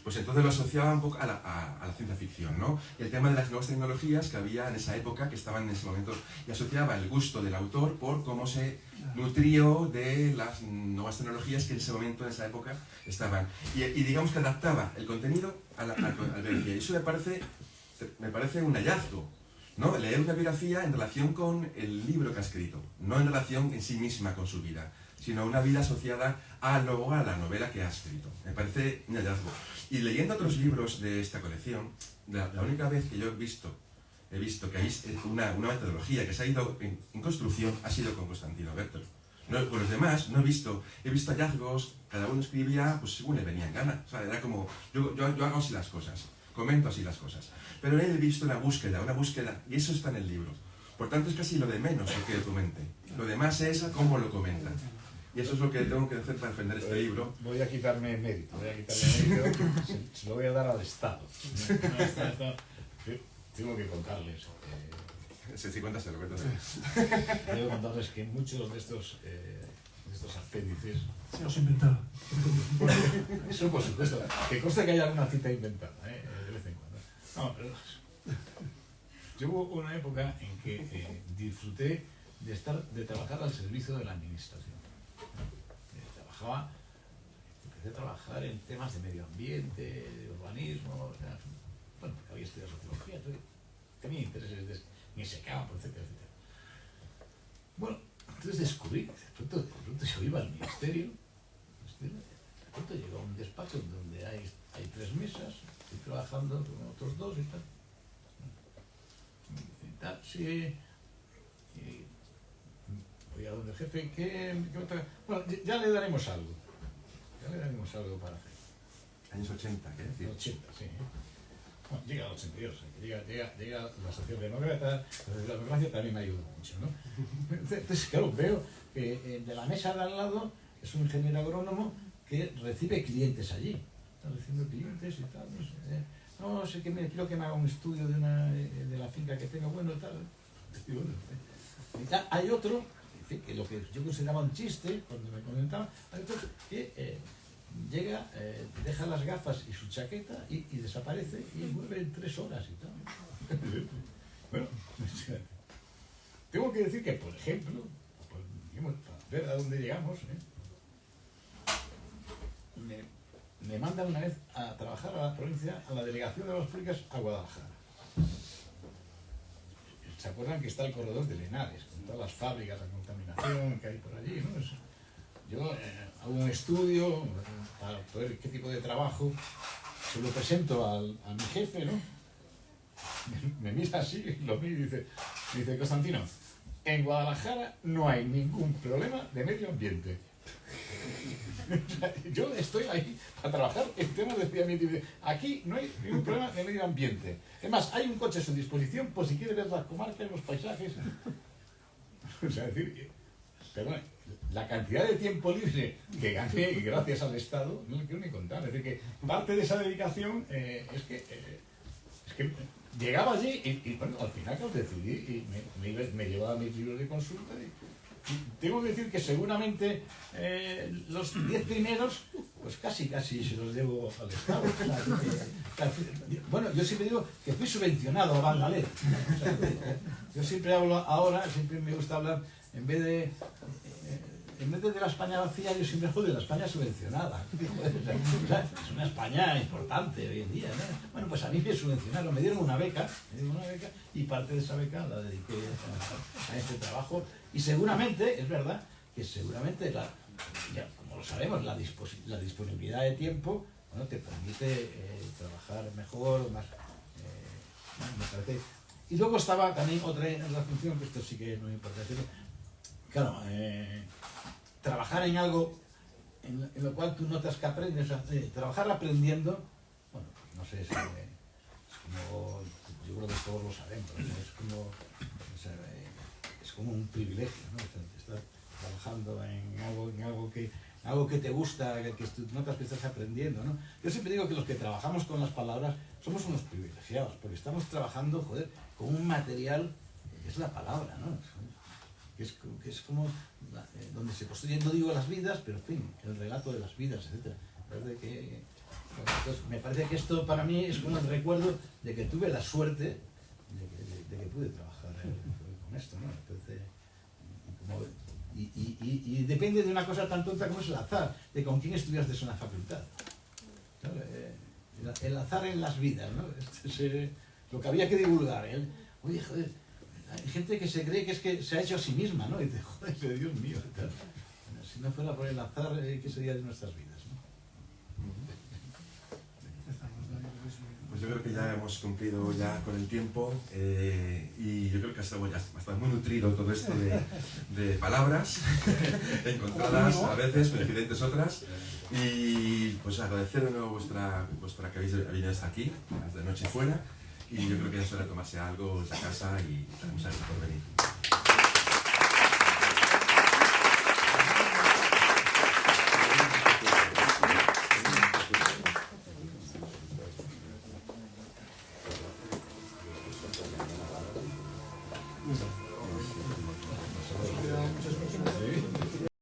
Pues entonces lo asociaba un poco a la ciencia ficción, ¿no? Y el tema de las nuevas tecnologías que había en esa época, que estaban en ese momento, y asociaba el gusto del autor por cómo se nutrió de las nuevas tecnologías que en ese momento, en esa época, estaban. Y digamos que adaptaba el contenido a la biografía. Y eso me parece un hallazgo, ¿no? Leer una biografía en relación con el libro que ha escrito, no en relación en sí misma con su vida, sino una vida asociada a la novela que ha escrito. Me parece un hallazgo. Y leyendo otros libros de esta colección, la única vez que yo he visto que hay una metodología que se ha ido en construcción ha sido con Constantino Bertolo. No, con los demás no he visto hallazgos, cada uno escribía pues según le venía en gana. O sea, era como, yo hago así las cosas, comento así las cosas. Pero en él he visto una búsqueda, y eso está en el libro. Por tanto, es casi lo de menos lo que documente. Lo demás es cómo lo comenta. Y eso es lo que tengo que hacer para defender este libro. Voy a quitarme mérito, se lo voy a dar al Estado. Tengo que contarles. Sí, cuéntaselo. Tengo que contarles que muchos de estos apéndices. Se los inventaron. Bueno, eso por supuesto. Que consta que hay alguna cita inventada, de vez en cuando. No, yo hubo una época en que disfruté de trabajar al servicio de la administración. Empecé a trabajar en temas de medio ambiente, de urbanismo, bueno, había estudiado sociología, tenía intereses en ese campo, etcétera. Bueno, entonces descubrí, de pronto yo iba al ministerio, de pronto llegó a un despacho donde hay 3 mesas, estoy trabajando con otros 2 y tal, sí. Voy a donde el jefe, bueno, ya le daremos algo. Para hacer. Años 80, ¿qué decir? 80, sí. Bueno, llega al 82, llega la socialdemócrata, la democracia también me ayudó mucho, ¿no? Entonces, claro, veo que de la mesa de al lado es un ingeniero agrónomo que recibe clientes allí. Está recibiendo clientes y tal, no sé. No sé, quiero que me haga un estudio de la finca que tengo, bueno, tal. Y tal. Hay otro, en fin, que lo que yo consideraba un chiste, cuando me comentaba, hay otro que llega, deja las gafas y su chaqueta y desaparece y vuelve en 3 horas y tal. Bueno, tengo que decir que, por ejemplo, para ver a dónde llegamos, me mandan una vez a trabajar a la provincia, a la delegación de obras públicas a Guadalajara. ¿Se acuerdan que está el corredor de Lenares, con todas las fábricas, la contaminación que hay por allí, ¿no? Yo hago un estudio para ver qué tipo de trabajo, se lo presento a mi jefe, ¿no? Me mira así, lo mira y dice, Constantino, en Guadalajara no hay ningún problema de medio ambiente. Yo estoy ahí para trabajar en temas de medio ambiente. Aquí no hay ningún problema de medio ambiente. Es más, hay un coche a su disposición por si quiere ver las comarcas, los paisajes. O sea, es decir, perdón, la cantidad de tiempo libre que gané gracias al Estado, no lo quiero ni contar. Es decir, que parte de esa dedicación es que llegaba allí y bueno, al final decidí y me llevaba mis libros de consulta y tengo que decir que seguramente los 10 primeros pues casi se los debo al Estado. Bueno, yo siempre digo que fui subvencionado a Bangladesh. Yo siempre hablo ahora, siempre me gusta hablar, en vez de en vez de la España vacía, yo siempre hablo de la España subvencionada. O sea, es una España importante hoy en día, ¿no? Bueno, pues a mí me subvencionaron, me dieron una beca, y parte de esa beca la dediqué a este trabajo. Y seguramente, es verdad, que seguramente, ya, como lo sabemos, la disponibilidad de tiempo, bueno, te permite trabajar mejor, más, me parece. Y luego estaba también otra función, que esto sí que es muy importante. Claro, trabajar en algo en lo cual tú notas que aprendes, trabajar aprendiendo, bueno, no sé, es como, yo creo que todos lo sabemos, ¿no? Es como un privilegio, ¿no? Estar trabajando en algo que te gusta, que tú notas que estás aprendiendo, ¿no? Yo siempre digo que los que trabajamos con las palabras somos unos privilegiados, porque estamos trabajando, joder, con un material que es la palabra, ¿no? Que es como donde se construyen, no digo las vidas, pero en fin, el relato de las vidas, etc. Entonces, me parece que esto para mí es como el recuerdo de que tuve la suerte de que pude trabajar con esto, ¿no? Entonces, y depende de una cosa tan tonta como es el azar, de con quién estudiaste en la facultad. ¿No? El azar en las vidas, ¿no? Lo que había que divulgar. Oye, joder, hay gente que se cree que se ha hecho a sí misma, ¿no? Y dice, joder, Dios mío, tal. Bueno, si no fuera por el azar, ¿qué sería de nuestras vidas, ¿no? Pues yo creo que ya hemos cumplido ya con el tiempo y yo creo que ha estado muy nutrido todo esto de palabras encontradas a veces, coincidentes otras, y pues agradecer de nuevo vuestra que habéis venido hasta aquí, hasta de noche fuera, y yo creo que ya es hora de tomarse algo en casa y muchas gracias por venir.